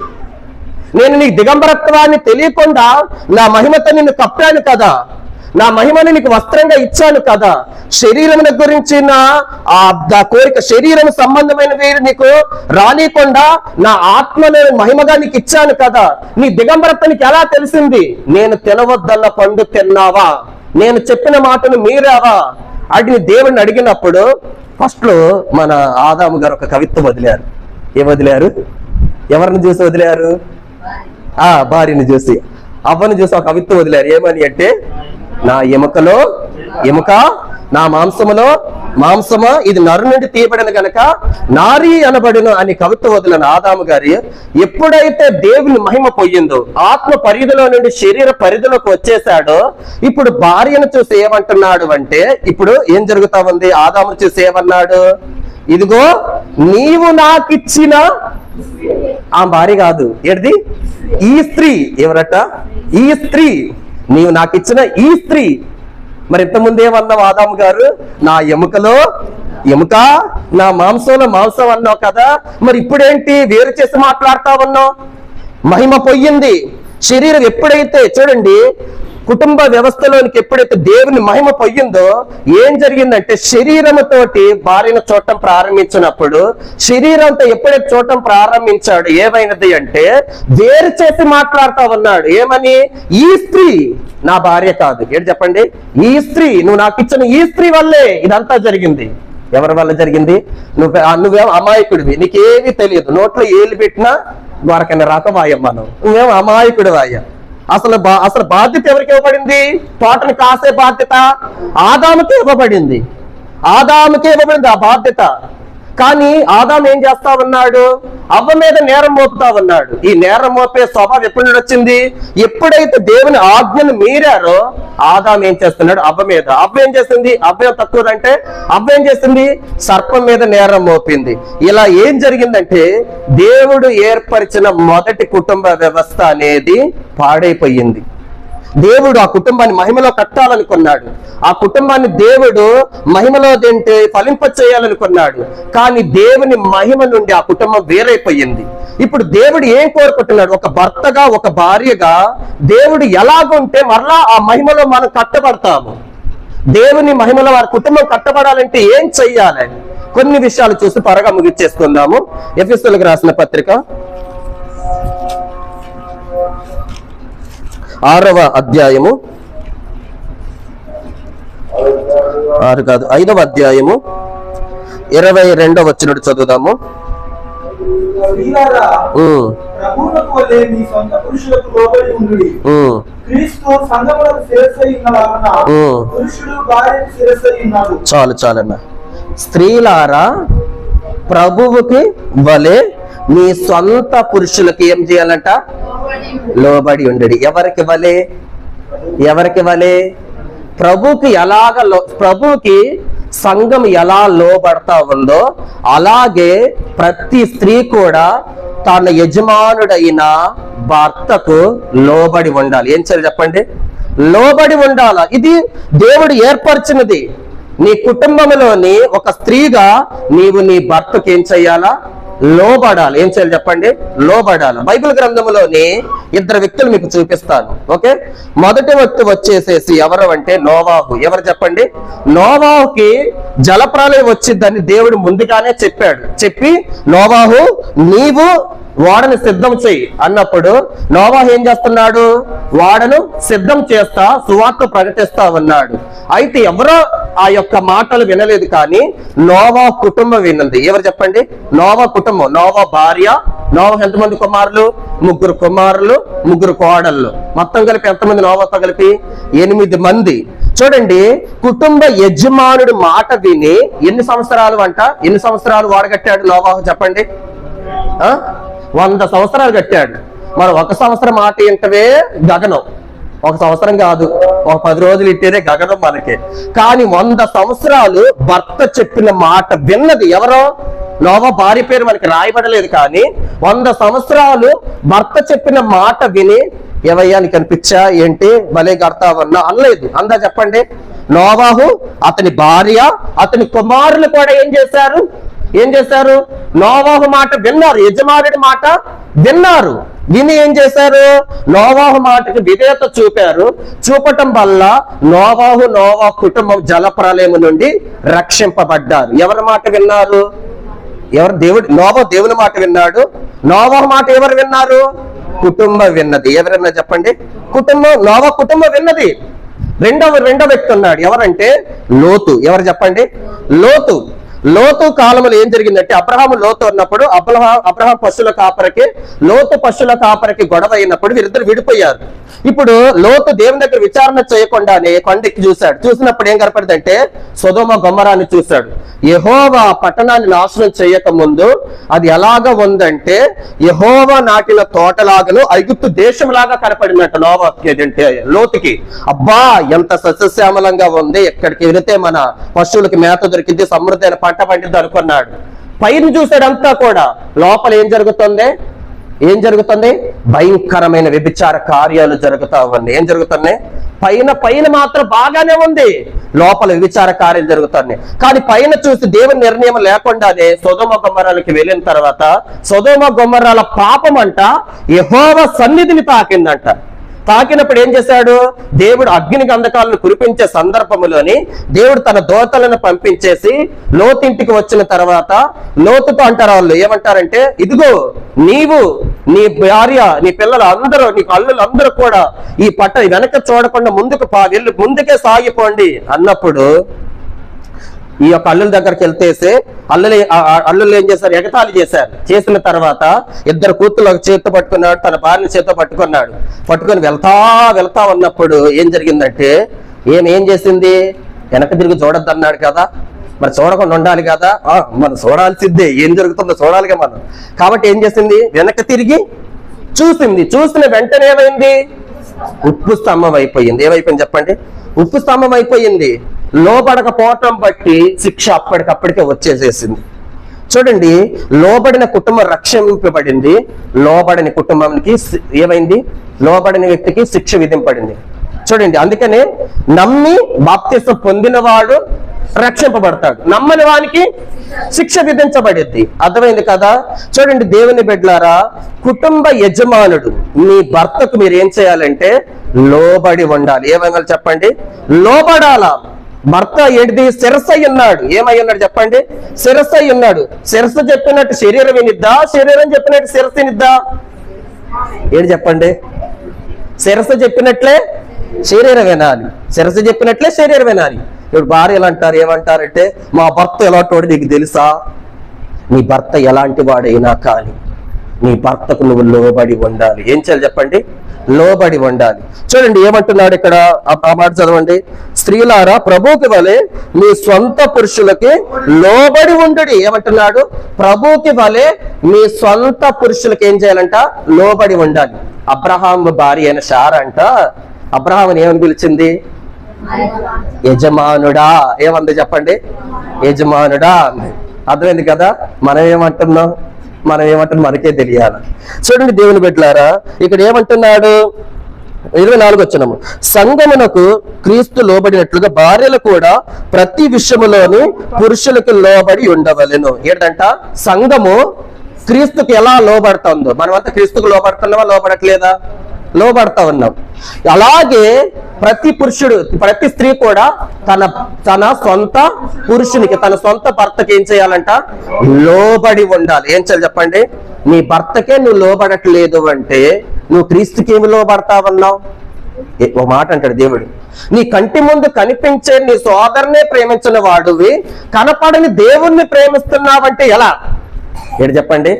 నేను నీ దిగంబరత్వాన్ని తెలియకుండా నా మహిమతో నిన్ను కప్పాను కదా, నా మహిమని నీకు వస్త్రంగా ఇచ్చాను కదా, శరీరమున గురించిన ఆ కోరిక, శరీరం సంబంధమైనవి నీకు రానికుండా నా ఆత్మను మహిమగా నీకు ఇచ్చాను కదా, నీ దిగంబరత్వం నీకు ఎలా తెలిసింది? నేను తినవద్దన్న పండు తిన్నావా? నేను చెప్పిన మాటను మీరావా? అడిగి దేవుడిని అడిగినప్పుడు ఫస్ట్ లో మన ఆదాము గారు ఒక కవిత్వం వదిలారు. ఏం వదిలారు? ఎవరిని చూసి వదిలారు? భార్యని చూసి, అవ్వని చూసి ఒక కవిత్వం వదిలారు. ఏమని అంటే, నా ఎముకలో ఎముక, నా మాంసములో మాంసమా, ఇది నరు నుండి తీయబడిన గనక నారీ అనబడిన అని కవిత్వం వదిలిన ఆదాము గారి ఎప్పుడైతే దేవుని మహిమ పోయిందో, ఆత్మ పరిధిలో నుండి శరీర పరిధిలోకి వచ్చేసాడో, ఇప్పుడు భార్యను చూసి ఏమంటున్నాడు అంటే, ఇప్పుడు ఏం జరుగుతా ఉంది? ఆదామును చూసి ఏమన్నాడు? ఇదిగో నీవు నాకిచ్చిన, ఆ భార్య కాదు, ఏంటిది? ఈ స్త్రీ. ఎవరట? ఈ స్త్రీ, నీవు నాకు ఇచ్చిన ఈ స్త్రీ. మరి ఇంతకుముందు ఏమన్నావు ఆదాము గారు? నా ఎముకలో ఎముక, నా మాంసంలో మాంసం అన్నావు కదా, మరి ఇప్పుడేంటి వేరు చేసి మాట్లాడుతా ఉన్నావు? మహిమ పోయింది. శరీరం ఎప్పుడైతే చూడండి కుటుంబ వ్యవస్థలోనికి ఎప్పుడైతే దేవుని మహిమ పోయిందో ఏం జరిగిందంటే శరీరముతోటి భార్యను చూడటం ప్రారంభించినప్పుడు శరీరంతో ఎప్పుడైతే చూడటం ప్రారంభించాడు ఏమైనది అంటే వేరు చేసి మాట్లాడుతా ఉన్నాడు. ఏమని? ఈ స్త్రీ నా భార్య కాదు. ఏంటి చెప్పండి? ఈ స్త్రీ, నువ్వు నాకు ఇచ్చిన ఈ స్త్రీ వల్లే ఇదంతా జరిగింది. ఎవరి వల్ల జరిగింది? నువ్వేం అమాయకుడివి, నీకేమీ తెలియదు, నోట్లో ఏళ్ళు పెట్టినా ద్వారకైనా రాక వాయమ్మ, నువ్వేం అమాయకుడు వాయ. అసలు బాధ్యత ఎవరికి ఇవ్వబడింది? తోటని కాసే బాధ్యత ఆదాముకే ఇవ్వబడింది. ఆదాముకే ఇవ్వబడింది ఆ బాధ్యత. కానీ ఆదాము ఏం చేస్తా ఉన్నాడు? అవ్వ మీద నేరం మోపుతా ఉన్నాడు. ఈ నేరం మోపే స్వభావం ఎప్పటి నుండి వచ్చింది? ఎప్పుడైతే దేవుని ఆజ్ఞను మీరారో ఆదాము ఏం చేస్తున్నాడు? అవ్వ మీద. అవ్వ ఏం చేసింది? అవ్వ తక్కువదంటే అవ్వ ఏం చేసింది? సర్పం మీద నేరం మోపింది. ఇలా ఏం జరిగిందంటే దేవుడు ఏర్పరిచిన మొదటి కుటుంబ వ్యవస్థ అనేది పాడైపోయింది. దేవుడు ఆ కుటుంబాన్ని మహిమలో కట్టాలనుకున్నాడు. ఆ కుటుంబాన్ని దేవుడు మహిమలో తింటే ఫలింప చేయాలనుకున్నాడు. కానీ దేవుని మహిమ నుండి ఆ కుటుంబం వేరైపోయింది. ఇప్పుడు దేవుడు ఏం కోరుకుంటున్నాడు? ఒక భర్తగా ఒక భార్యగా దేవుడు ఎలాగుంటే మరలా ఆ మహిమలో మనం కట్టబడతాము. దేవుని మహిమలో వారి కుటుంబం కట్టబడాలంటే ఏం చెయ్యాలి? కొన్ని విషయాలు చూసి త్వరగా ముగిచ్చేసుకుందాము. ఎఫెసీయులకు రాసిన పత్రిక 6వ అధ్యాయము 5వ అధ్యాయము 22వ వచనం చదువుదాము. చాలు చాలన్న. స్త్రీలారా ప్రభువుకి వలె మీ సొంత పురుషులకి ఏం చేయాలంట? లోబడి ఉండడి. ఎవరికి వలె? ఎవరికి వలె? ప్రభుకి ప్రభుకి సంఘం ఎలా లోబడతా ఉందో అలాగే ప్రతి స్త్రీ కూడా తన యజమానుడైన భర్తకు లోబడి ఉండాలి. ఏం చేయాలి చెప్పండి? లోబడి ఉండాల. ఇది దేవుడు ఏర్పరిచినది. నీ కుటుంబంలోని ఒక స్త్రీగా నీవు నీ భర్తకు ఏం చెయ్యాలా? లోబడాలి. ఏం చేయాలి చెప్పండి? లోబడాలి. బైబిల్ గ్రంథంలోని 2 వ్యక్తులు మీకు చూపిస్తాను. ఓకే, మొదటి వ్యక్తి వచ్చేసేసి ఎవరు అంటే నోవాహు. ఎవరు చెప్పండి? నోవాహుకి జలప్రళయం వచ్చిందని దేవుడు ముందుగానే చెప్పాడు. చెప్పి నోవాహు నీవు ఓడను సిద్ధం చెయ్యి అన్నప్పుడు నోవాహు ఏం చేస్తున్నాడు? ఓడను సిద్ధం చేస్తా సువార్త ప్రకటిస్తా ఉన్నాడు. అయితే ఎవరో ఆ యొక్క మాటలు వినలేదు, కానీ నోవాహు కుటుంబం విన్నది. ఎవరు చెప్పండి? నోవాహు కుటుంబం. నోవాహు భార్య. నోవాహు ఎంతమంది కుమారులు? 3 కుమారులు, 3 కోడళ్ళు. మొత్తం కలిపి ఎంతమంది నోవాహుతో కలిపి? 8 మంది. చూడండి, కుటుంబ యజమానుడు మాట విని ఎన్ని సంవత్సరాలు అంట? ఎన్ని సంవత్సరాలు వాడగట్టాడు నోవాహు చెప్పండి? 100 సంవత్సరాలు కట్టాడు. మరి 1 సంవత్సరం మాట ఏంటవే గగనం. 1 సంవత్సరం కాదు, ఒక 10 రోజులు ఇట్టేదే గగనం మనకి. కానీ 100 సంవత్సరాలు భర్త చెప్పిన మాట విన్నది ఎవరో? నోవా భార్య పేరు మనకి రాయబడలేదు, కానీ 100 సంవత్సరాలు భర్త చెప్పిన మాట విని ఏవయ్యా నీకు అనిపించా ఏంటి భలే కడతావన్నా అనలేదు. అందా చెప్పండి? నోవాహు, అతని భార్య, అతని కుమారులు కూడా ఏం చేశారు? నోవాహు మాట విన్నారు. యజమానుడి మాట విన్నారు. విని ఏం చేశారు? నోవాహు మాటకి విధేయత చూపారు. చూపటం వల్ల నోవాహు కుటుంబం జలప్రలయం నుండి రక్షింపబడ్డారు. ఎవరి మాట విన్నారు? నోవాహు దేవుని మాట విన్నాడు. నోవాహు మాట ఎవరు విన్నారు? కుటుంబం విన్నది. ఎవరన్నా చెప్పండి? నోవాహు కుటుంబం విన్నది. రెండవ వ్యక్తి ఉన్నాడు. ఎవరంటే లోతు. ఎవరు చెప్పండి? లోతు కాలంలో ఏం జరిగిందంటే అబ్రహాము లోతు ఉన్నప్పుడు అబ్రహాం పశువుల కాపరికి లోతు పశువుల కాపరికి గొడవ అయినప్పుడు వీరిద్దరు విడిపోయారు. ఇప్పుడు లోతు దేవుని దగ్గర విచారణ చేయకుండానే కొండెక్కి చూశాడు. చూసినప్పుడు ఏం కనపడిందంటే సొదొమ గొమొరాని చూశాడు. యెహోవా పట్టణాన్ని నాశనం చేయక ముందు అది ఎలాగ ఉందంటే యెహోవా నాటిన తోటలాగను ఐగుప్తు దేశం లాగా కనపడినట్టు లోతుకి. అబ్బా ఎంత సస్యశ్యామలంగా ఉంది, ఎక్కడికి వెళితే మన పశువులకి మేత దొరికింది, సమృద్ధి పంట పండింది అనుకున్నాడు. పైన చూసాడంతా కూడా లోపల ఏం జరుగుతుంది? భయంకరమైన వ్యభిచార కార్యాలు జరుగుతా ఉన్నాయి. ఏం జరుగుతున్నాయి? పైన పైన మాత్రం బాగానే ఉంది, లోపల విచార కార్యాలు జరుగుతున్నాయి. కానీ పైన చూసి దేవుని నిర్ణయం లేకుండానే సొదొమ గొమొర్రాలకి వెళ్ళిన తర్వాత సొదొమ గొమొర్రాల పాపం అంట యెహోవా సన్నిధిని తాకిందంట. తాకినప్పుడు ఏం చేశాడు? దేవుడు అగ్ని గంధకాలను కురిపించే సందర్భంలోని దేవుడు తన దూతలను పంపించేసి లోతింటికి వచ్చిన తర్వాత లోతుతో అంటారు, వాళ్ళు ఏమంటారంటే, ఇదిగో నీవు, నీ భార్య, నీ పిల్లలు అందరూ, నీ అల్లులు అందరూ కూడా ఈ వెనక చూడకుండా ముందుకే సాగిపోండి అన్నప్పుడు ఈ యొక్క అల్లుల దగ్గరికి వెళ్తేసే అల్లులు ఏం చేశారు? ఎగతాళి చేశారు. చేసిన తర్వాత ఇద్దరు కూతురు ఒక చేత్తో పట్టుకున్నాడు, తన భార్యని చేత్తో పట్టుకొని వెళ్తా ఉన్నప్పుడు ఏం జరిగిందంటే, ఏం చేసింది? వెనక తిరిగి చూడొద్దు అన్నాడు కదా, మరి చూడకుండా ఉండాలి కదా, మనం చూడాల్సిందే, ఏం జరుగుతుందో చూడాలిగా మనం. కాబట్టి ఏం చేసింది? వెనక తిరిగి చూసింది. చూసిన వెంటనే ఏమైంది? ఉప్పు స్తంభం అయిపోయింది. ఏమైపోయింది చెప్పండి? ఉప్పు స్తంభం అయిపోయింది. లోబడకపోవటం బట్టి శిక్ష అప్పటికప్పటికే వచ్చేసేసింది. చూడండి, లోబడిన కుటుంబం రక్షింపబడింది, లోబడని కుటుంబానికి ఏమైంది? లోబడని వ్యక్తికి శిక్ష విధింపబడింది. చూడండి, అందుకనే నమ్మి బాప్తిసం పొందినవాడు రక్షింపబడతాడు, నమ్మని వానికి శిక్ష విధించబడింది. అర్థమైంది కదా? చూడండి దేవుని బిడ్డలారా, కుటుంబ యజమానుడు మీ భర్తకు మీరు ఏం చేయాలంటే లోబడి ఉండాలి. ఏమైనా చెప్పండి? లోబడాలా. భర్త ఏంటిది? శిరస్సై ఉన్నాడు. ఏమై ఉన్నాడు చెప్పండి? శిరస్సై ఉన్నాడు. శిరస్సు చెప్పినట్టు శరీరం వినిద్దా? శరీరం చెప్పినట్టు శిరస్సు వినిద్దా? ఏంటి చెప్పండి? శిరస్సు చెప్పినట్లే శరీరం వినాలి, శిరస్సు చెప్పినట్లే శరీరం వినాలి. ఇప్పుడు భార్యలు అంటారు, ఏమంటారంటే, మా భర్త ఎలాంటి వాడు నీకు తెలుసా? నీ భర్త ఎలాంటి వాడైనా కానీ నీ భర్తకు నువ్వు లోబడి ఉండాలి. ఏం చేయాలి చెప్పండి? లోబడి ఉండాలి. చూడండి ఏమంటున్నాడు ఇక్కడ, ఆ మాట చదవండి. స్త్రీలారా ప్రభువుకి వలె మీ సొంత పురుషులకి లోబడి ఉండుడి. ఏమంటున్నాడు? ప్రభువుకి వలె మీ సొంత పురుషులకి ఏం చేయాలంట? లోబడి ఉండాలి. అబ్రహాం భార్య అయిన శారా అంట అబ్రహాంని ఏమని పిలిచింది? యజమానుడా. ఏమంది చెప్పండి? యజమానుడా అంది. అర్థమైంది కదా? మనం ఏమంటున్నాం మనకే తెలియాలి. చూడండి దేవుని బిడ్డలారా, ఇక్కడ ఏమంటున్నాడు? 24 వచనము, సంఘమునకు క్రీస్తు లోబడినట్లుగా భార్యలు కూడా ప్రతి విషయములోని పురుషులకు లోబడి ఉండవలెను. ఏంటంట? సంఘము క్రీస్తుకి ఎలా లోబడుతుందో, మనమంతా క్రీస్తుకు లోబడుతున్నామా? లోబడట్లేదా? లోబడతా ఉన్నాం. అలాగే ప్రతి స్త్రీ కూడా తన సొంత పురుషునికి, తన సొంత భర్తకి ఏం చేయాలంట? లోబడి ఉండాలి. ఏం చేయాలి చెప్పండి? నీ భర్తకే నువ్వు లోబడట్లేదు అంటే నువ్వు క్రీస్తుకి ఏమి లోబడతావన్నావు? ఒక మాట అంటాడు దేవుడు, నీ కంటి ముందు కనిపించే నీ సోదరునే ప్రేమించిన వాడువి కనపడని దేవుణ్ణి ప్రేమిస్తున్నావంటే ఎలా? ఏంటి చెప్పండి?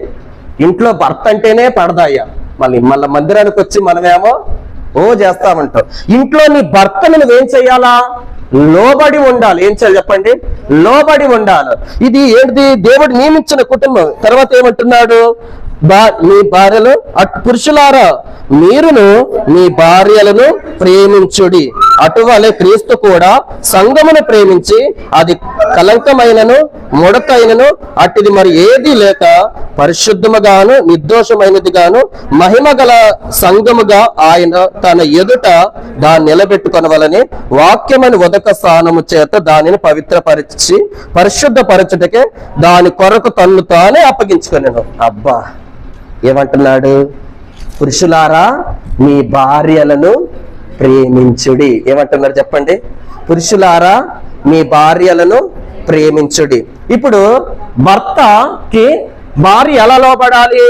ఇంట్లో భర్త అంటేనే పడదాయ్యా, మళ్ళీ మందిరానికి వచ్చి మనమేమో చేస్తామంటాం. ఇంట్లో నీ భర్తను నువ్వేం చెయ్యాలా? లోబడి ఉండాలి. ఏం చేయాలి చెప్పండి? లోబడి ఉండాలి. ఇది ఏంటిది? దేవుడు నియమించిన కుటుంబం. తర్వాత ఏమంటున్నాడు? మీ భార్యలు పురుషులారా మీరును మీ భార్యలను ప్రేమించుడి, అటువలే క్రీస్తు కూడా సంఘమును ప్రేమించి అది కలంకమైనను ముడతైనను అట్టిది మరి ఏది లేక పరిశుద్ధముగాను నిర్దోషమైనది గాను మహిమ గల సంఘముగా ఆయన తన ఎదుట దాన్ని నిలబెట్టుకొనవలని వాక్యమని ఉదక స్థానము చేత దానిని పవిత్రపరిచి పరిశుద్ధపరచుటకే దాని కొరకు తన్ను తానే అప్పగించుకొనెను. అబ్బా, ఏమంటున్నాడు? పురుషులారా మీ భార్యలను ప్రేమించుడి. ఏమంటున్నారు చెప్పండి? పురుషులారా మీ భార్యలను ప్రేమించుడి. ఇప్పుడు భర్తకి భార్య ఎలా లోబడాలి?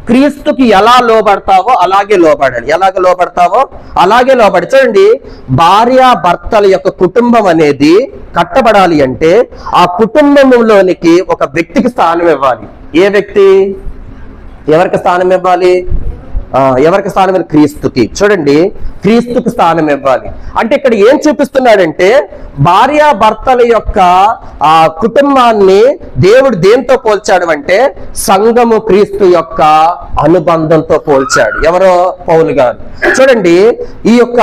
క్రీస్తుకి ఎలా లోబడతావో అలాగే లోబడాలి. ఎలాగ లోబడతావో అలాగే లోబడి. చూడండి, భార్య భర్తల యొక్క కుటుంబం అనేది కట్టబడాలి అంటే ఆ కుటుంబంలోనికి ఒక వ్యక్తికి స్థానం ఇవ్వాలి. ఏ వ్యక్తి? ఎవరికి స్థానం ఇవ్వాలి? ఎవరికి స్థానం ఇవ్వాలి? క్రీస్తుకి. చూడండి, క్రీస్తుకి స్థానం ఇవ్వాలి అంటే ఇక్కడ ఏం చూపిస్తున్నాడంటే భార్య భర్తల యొక్క ఆ కుటుంబాన్ని దేవుడు దేంతో పోల్చాడు అంటే సంఘము క్రీస్తు యొక్క అనుబంధంతో పోల్చాడు. ఎవరో? పౌలు గారు. చూడండి, ఈ యొక్క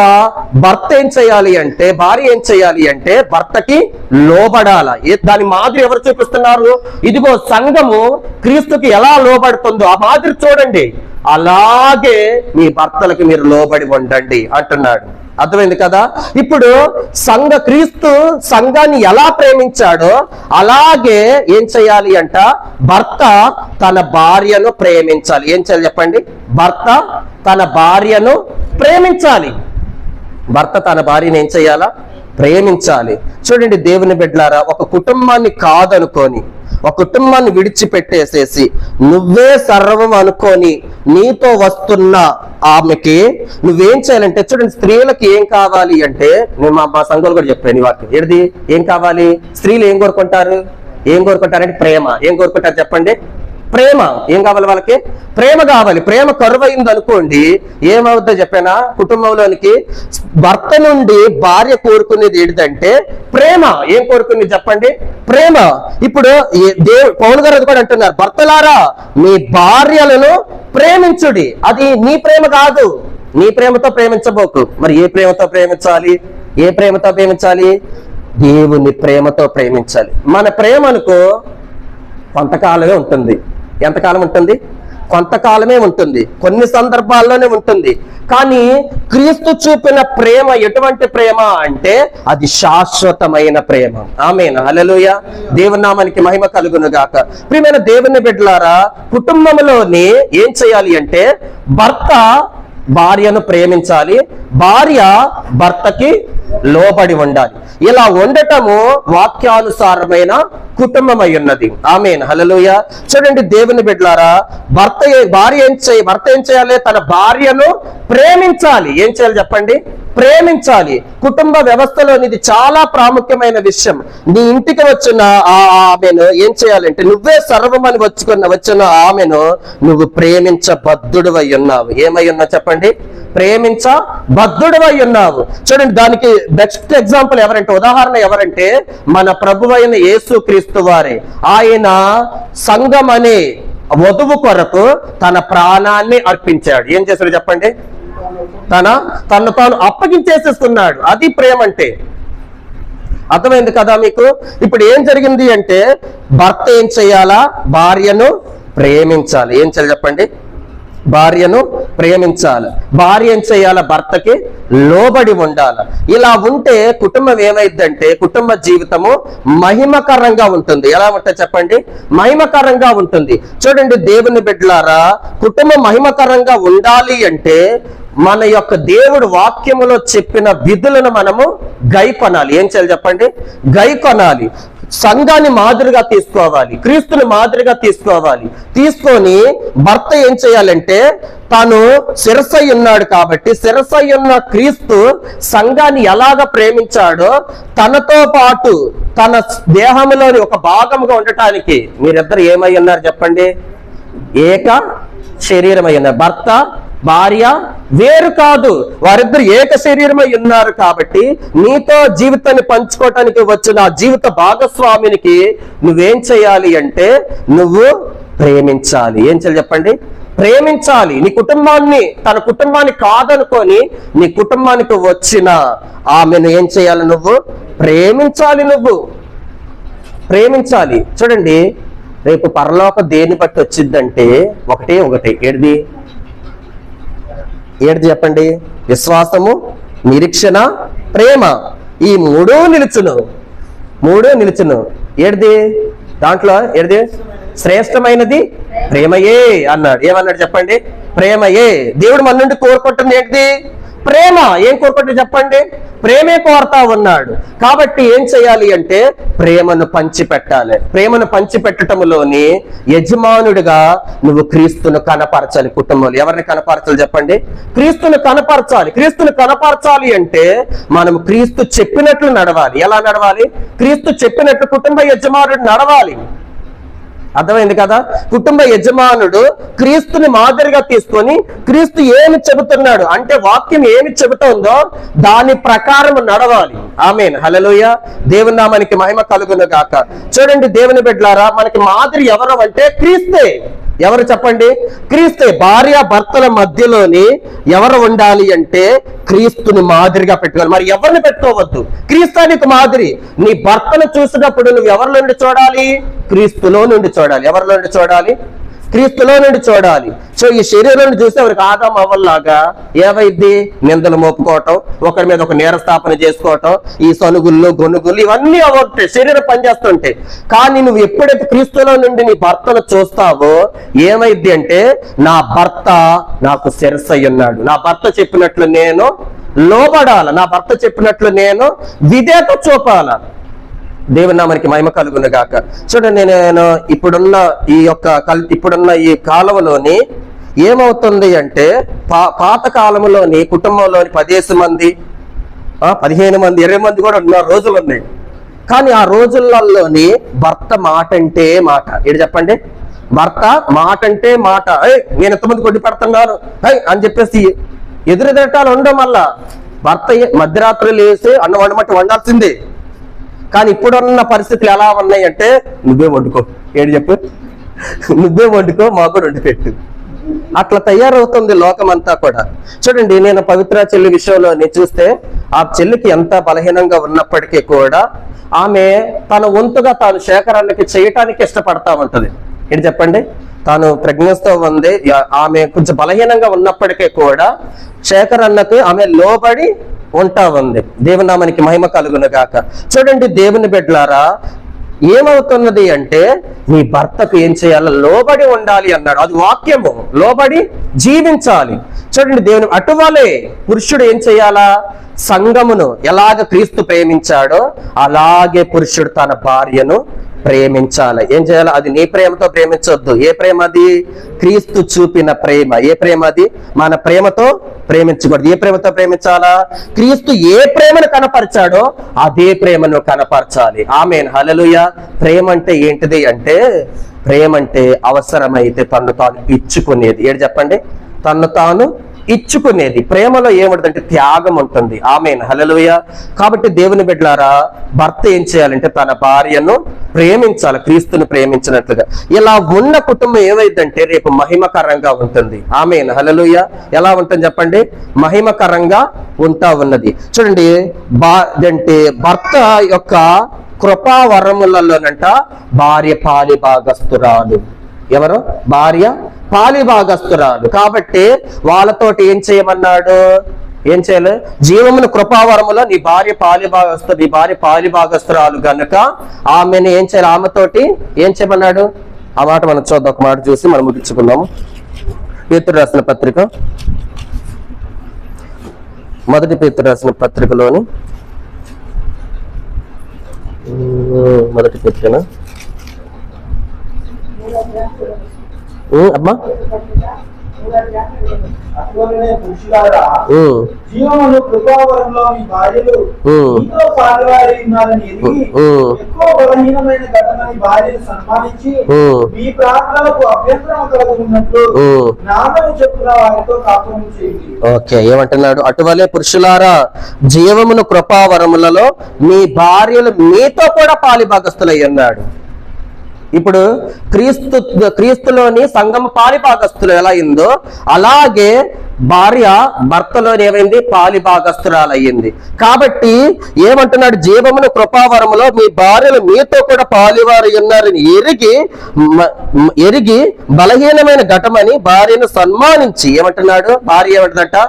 భర్త ఏం చేయాలి అంటే, భార్య ఏం చేయాలి అంటే భర్తకి లోబడాల. దాని మాదిరి ఎవరు చూపిస్తున్నారు? ఇదిగో సంఘము క్రీస్తుకి ఎలా లోబడుతుందో ఆ మాదిరి చూడండి, అలాగే మీ భర్తలకు మీరు లోబడి ఉండండి అంటున్నాడు. అర్థమైంది కదా. ఇప్పుడు క్రీస్తు సంఘాన్ని ఎలా ప్రేమించాడో అలాగే ఏం చేయాలి అంట, భర్త తన భార్యను ప్రేమించాలి. ఏం చేయాలి చెప్పండి? భర్త తన భార్యను ప్రేమించాలి. భర్త తన భార్యను ఏం చేయాలా? ప్రేమించాలి. చూడండి దేవుని బిడ్డలారా, ఒక కుటుంబాన్ని కాదనుకొని, ఒక కుటుంబాన్ని విడిచిపెట్టేసేసి నువ్వే సర్వం అనుకొని నీతో వస్తున్న ఆమెకి నువ్వేం చేయాలంటే, చూడండి స్త్రీలకు ఏం కావాలి అంటే, నేను మా సంఘాలు కూడా చెప్పాను ఈ వాక్యం. ఏది ఏం కావాలి? స్త్రీలు ఏం కోరుకుంటారు? ఏం కోరుకుంటారంటే ప్రేమ. ఏం కోరుకుంటారు చెప్పండి? ప్రేమ. ఏం కావాలి వాళ్ళకి? ప్రేమ కావాలి. ప్రేమ కరువైంది అనుకోండి, ఏమవుద్దో చెప్పానా? కుటుంబంలోనికి భర్త నుండి భార్య కోరుకునేది ఏంటంటే ప్రేమ. ఏం కోరుకునేది చెప్పండి? ప్రేమ. ఇప్పుడు పౌలు గారు అది కూడా అంటున్నారు, భర్తలారా మీ భార్యలను ప్రేమించుడి. అది నీ ప్రేమ కాదు, నీ ప్రేమతో ప్రేమించబోకు. మరి ఏ ప్రేమతో ప్రేమించాలి? ఏ ప్రేమతో ప్రేమించాలి? దేవుని ప్రేమతో ప్రేమించాలి. మన ప్రేమ అనుకో కొంతకాలమే ఉంటుంది. ఎంతకాలం ఉంటుంది? కొంతకాలమే ఉంటుంది, కొన్ని సందర్భాల్లోనే ఉంటుంది. కానీ క్రీస్తు చూపిన ప్రేమ ఎటువంటి ప్రేమ అంటే అది శాశ్వతమైన ప్రేమ. ఆమేన్, హల్లెలూయా. దేవుని నామానికి మహిమ కలుగును గాక. ప్రియమైన దేవుని బిడ్డలారా, కుటుంబంలోని ఏం చేయాలి అంటే భర్త భార్యను ప్రేమించాలి, భార్య భర్తకి లోబడి ఉండాలి. ఇలా ఉండటము వాక్యానుసారమైన కుటుంబం అయి ఉన్నది. ఆమేన్, హల్లెలూయా. చూడండి దేవుని బిడ్డలారా, భర్త ఏం చేయాలి? తన భార్యను ప్రేమించాలి. ఏం చేయాలి చెప్పండి? ప్రేమించాలి. కుటుంబ వ్యవస్థలోని ఇది చాలా ప్రాముఖ్యమైన విషయం. నీ ఇంటికి వచ్చిన ఆమెను ఏం చేయాలంటే, నువ్వే సర్వమని వచ్చిన ఆమెను నువ్వు ప్రేమించబద్ధుడువై ఉన్నావు. ఏమై ఉన్నావు చెప్పండి? ప్రేమించబద్ధుడువై ఉన్నావు. చూడండి, దానికి బెస్ట్ ఎగ్జాంపుల్ ఎవరంటే, ఉదాహరణ ఎవరంటే మన ప్రభువైన యేసుక్రీస్తు వారే. ఆయన సంఘం అనే వధువు కొరకు తన ప్రాణాన్ని అర్పించాడు. ఏం చేశాడు చెప్పండి? తను తాను అప్పగించేసేస్తున్నాడు. అది ప్రేమ అంటే. అర్థమైంది కదా మీకు? ఇప్పుడు ఏం జరిగింది అంటే, భర్త ఏం చేయాలా? భార్యను ప్రేమించాలి. ఏం చేయాలి చెప్పండి? భార్యను ప్రేమించాలి. భార్య ఏం చేయాలి? భర్తకి లోబడి ఉండాలి. ఇలా ఉంటే కుటుంబం ఏమైందంటే, కుటుంబ జీవితము మహిమకరంగా ఉంటుంది. ఎలా ఉంటుంది చెప్పండి? మహిమకరంగా ఉంటుంది. చూడండి దేవుని బిడ్డలారా, కుటుంబం మహిమకరంగా ఉండాలి అంటే మన యొక్క దేవుడు వాక్యములో చెప్పిన విధులను మనము గైకొనాలి. ఏం చేయాలి చెప్పండి? గైకొనాలి. సంఘాన్ని మాదిరిగా తీసుకోవాలి, క్రీస్తుని మాదిరిగా తీసుకోవాలి. తీసుకొని భర్త ఏం చేయాలంటే, తాను శిరస్సై ఉన్నాడు కాబట్టి శిరస్సై ఉన్న క్రీస్తు సంఘాన్ని ఎలాగ ప్రేమించాడో తనతో పాటు తన దేహంలోని ఒక భాగముగా ఉండటానికి మీరిద్దరు ఏమై ఉన్నారు చెప్పండి? ఏక శరీరమై ఉన్నారు. భర్త భార్య వేరు కాదు, వారిద్దరు ఏక శరీరమై ఉన్నారు. కాబట్టి నీతో జీవితాన్ని పంచుకోవటానికి వచ్చిన జీవిత భాగస్వామినికి నువ్వేం చేయాలి అంటే, నువ్వు ప్రేమించాలి. ఏం చేయాలి చెప్పండి? ప్రేమించాలి. నీ కుటుంబాన్ని, తన కుటుంబాన్ని కాదనుకొని నీ కుటుంబానికి వచ్చిన ఆమెను ఏం చేయాలి? నువ్వు ప్రేమించాలి. నువ్వు ప్రేమించాలి. చూడండి, రేపు పరలోక దేన్ని బట్టి వచ్చిందంటే ఒకటే ఏది చెప్పండి? విశ్వాసము, నిరీక్షణ, ప్రేమ. ఈ మూడూ నిలుచును. ఏది దాంట్లో? ఏది శ్రేష్టమైనది? ప్రేమయే అన్నాడు. ఏమన్నాడు చెప్పండి? ప్రేమయే. దేవుడు మన నుండి కోరుకుంటుంది ఏంటిది? ప్రేమ. ఏం కోరుకుంటుంది చెప్పండి? ప్రేమే కోరుతా ఉన్నాడు. కాబట్టి ఏం చేయాలి అంటే, ప్రేమను పంచిపెట్టాలి. ప్రేమను పంచిపెట్టడంలోని యజమానుడిగా నువ్వు క్రీస్తును కనపరచాలి. కుటుంబంలో ఎవరిని కనపరచాలి చెప్పండి? క్రీస్తును కనపరచాలి. క్రీస్తును కనపరచాలి అంటే మనం క్రీస్తు చెప్పినట్లు నడవాలి. ఎలా నడవాలి? క్రీస్తు చెప్పినట్లు కుటుంబ యజమానుడు నడవాలి. అర్థమైంది కదా? కుటుంబ యజమానుడు క్రీస్తుని మాదిరిగా తీసుకొని క్రీస్తు ఏమి చెబుతున్నాడు అంటే, వాక్యం ఏమి చెబుతుందో దాని ప్రకారం నడవాలి. ఆమేన్, హల్లెలూయా. దేవుని నామానికి మహిమ కలుగును గాక. చూడండి దేవుని బిడ్డలారా, మనకి మాదిరి ఎవరు అంటే క్రీస్తే. ఎవరు చెప్పండి? క్రీస్తే. భార్య భర్తల మధ్యలోని ఎవరు ఉండాలి అంటే క్రీస్తుని మాదిరిగా పెట్టుకోవాలి. మరి ఎవరిని పెట్టుకోవద్దు? క్రీస్తానికి మాదిరి. నీ భర్తను చూసినప్పుడు నువ్వు ఎవరిలో నుండి చూడాలి? క్రీస్తులో నుండి చూడాలి. ఎవరిలో నుండి చూడాలి? క్రీస్తులో నుండి చూడాలి. సో ఈ శరీరం చూస్తే ఎవరికి ఆదాం అవ్వల్లాగా ఏవైద్ది నిందలు మోపుకోవటం, ఒకరి మీద ఒక నేరస్థాపన చేసుకోవటం, ఈ సనుగుళ్ళు గొనుగుళ్ళు ఇవన్నీ అవ్వట్టే శరీరం పనిచేస్తుంటే. కానీ నువ్వు ఎప్పుడైతే క్రీస్తులో నుండి నీ భర్తను చూస్తావో ఏమైద్ది అంటే, నా భర్త నాకు శిరస్సు అయి ఉన్నాడు, నా భర్త చెప్పినట్లు నేను లోబడాల, నా భర్త చెప్పినట్లు నేను విధేయత చూపాల. దేవుని నామానికి మహిమ కలుగును గాక. చూడండి, నేను ఇప్పుడున్న ఈ కాలంలోని ఏమవుతుంది అంటే, పాత కాలంలోని కుటుంబంలోని 10 మంది 15 మంది 20 మంది కూడా ఉన్న రోజులు ఉన్నాయి. కానీ ఆ రోజులలోని భర్త మాట అంటే మాట. ఏంటి చెప్పండి, భర్త మాట అంటే మాట. నేను ఎంతమంది కొట్టి పెడుతున్నాను అని చెప్పేసి ఎదురెదటాలు ఉండడం వల్ల భర్త మధ్యరాత్రి లేసి అన్నం వండమంటే వండాల్సిందే. కానీ ఇప్పుడున్న పరిస్థితులు ఎలా ఉన్నాయి అంటే, నువ్వే వండుకో, ఏడు చెప్పు, నువ్వే వండుకో, మాకు వండి పెట్టు. అట్లా తయారవుతుంది లోకం అంతా కూడా. చూడండి, నేను పవిత్ర చెల్లి విషయంలో చూస్తే ఆ చెల్లికి ఎంత బలహీనంగా ఉన్నప్పటికీ కూడా ఆమె తన వంతుగా తాను శేఖరానికి చేయటానికి ఇష్టపడతా ఉంటది. ఏంటి చెప్పండి, తాను ప్రెగ్నెన్సీతో ఉంది, ఆమె కొంచెం బలహీనంగా ఉన్నప్పటికీ కూడా శేఖరన్నకు ఆమె లోబడి ఉంటా ఉంది. దేవుని నామానికి మహిమ కలుగును గాక. చూడండి దేవుని బిడ్డలారా, ఏమవుతున్నది అంటే, నీ భర్తకు ఏం చేయాలో లోబడి ఉండాలి అన్నాడు. అది వాక్యము, లోబడి జీవించాలి. చూడండి, దేవుని అటువలే పురుషుడు ఏం చేయాలా, సంఘమును ఎలాగ క్రీస్తు ప్రేమించాడో అలాగే పురుషుడు తన భార్యను ప్రేమించాలి. ఏం చేయాలి, అది నీ ప్రేమతో ప్రేమించొద్దు. ఏ ప్రేమ అది, క్రీస్తు చూపిన ప్రేమ. ఏ ప్రేమ అది, మన ప్రేమతో ప్రేమించకూడదు. ఏ ప్రేమతో ప్రేమించాలా, క్రీస్తు ఏ ప్రేమను కనపరిచాడో అదే ప్రేమను కనపరచాలి. ఆమేన్, హల్లెలూయా. ప్రేమ అంటే ఏంటిది అంటే, ప్రేమ అంటే అవసరమైతే తన్ను తాను ఇచ్చుకునేది. ఏడు చెప్పండి, తన్ను తాను ఇచ్చుకునేది. ప్రేమలో ఏముంటుందంటే త్యాగం ఉంటుంది. ఆమేన్, హల్లెలూయా. కాబట్టి దేవుని బిడ్డలారా, భర్త ఏం చేయాలంటే తన భార్యను ప్రేమించాలి, క్రీస్తును ప్రేమించినట్లుగా. ఇలా ఉన్న కుటుంబం ఏమైందంటే రేపు మహిమకరంగా ఉంటుంది. ఆమేన్, హల్లెలూయా. ఎలా ఉంటుంది చెప్పండి, మహిమకరంగా ఉంటా ఉన్నది. చూడండి, అంటే భర్త యొక్క కృపావరములలోనంట భార్య పాలి భాగస్తురాలు. ఎవరు, భార్య పాలి భాగస్తురాలు. కాబట్టి వాళ్ళతోటి ఏం చేయమన్నాడు, ఏం చేయాలి, జీవమును కృపావరములో నీ భార్య పాలి భాగస్తురాలు గనుక ఆమెను ఏం చేయాలి, ఆమెతోటి ఏం చేయమన్నాడు. ఆ మాట మనం చూద్దాం, ఒక మాట చూసి మనం ముగించుకుందాము. పేతురు రాసిన పత్రిక, మొదటి పేతురు రాసిన పత్రికలోని మొదటి పత్రిక అమ్మా, జీవమును కృపావరంలో మీ భార్యలు మీతో పాలువారి ఉన్నారని ఎరిగి ఎక్కువ బలహీనమైన ఘటనని భార్యను సన్మానించి మీ ప్రార్థనలకు అభ్యంతరం కలుగుతున్నట్లు జ్ఞానము చెప్పున వారితో కాపురం చేయండి. ఓకే, ఏమంటున్నాడు, అటువలే పురుషులారా జీవమును కృపావరములలో మీ భార్యలు మీతో కూడా పాలి భాగస్తులై ఉన్నాడు. ఇప్పుడు క్రీస్తులోని సంఘము పాలి భాగస్తులు ఎలా అయిందో అలాగే భార్య భర్తలోని ఏమైంది, పాలి భాగస్తురాలయ్యింది. కాబట్టి ఏమంటున్నాడు, జీవమును కృపావరములో మీ భార్యలు మీతో కూడా పాలివారు ఉన్నారని ఎరిగి బలహీనమైన ఘటమని భార్యను సన్మానించి. ఏమంటున్నాడు, భార్య ఏమంటుందట,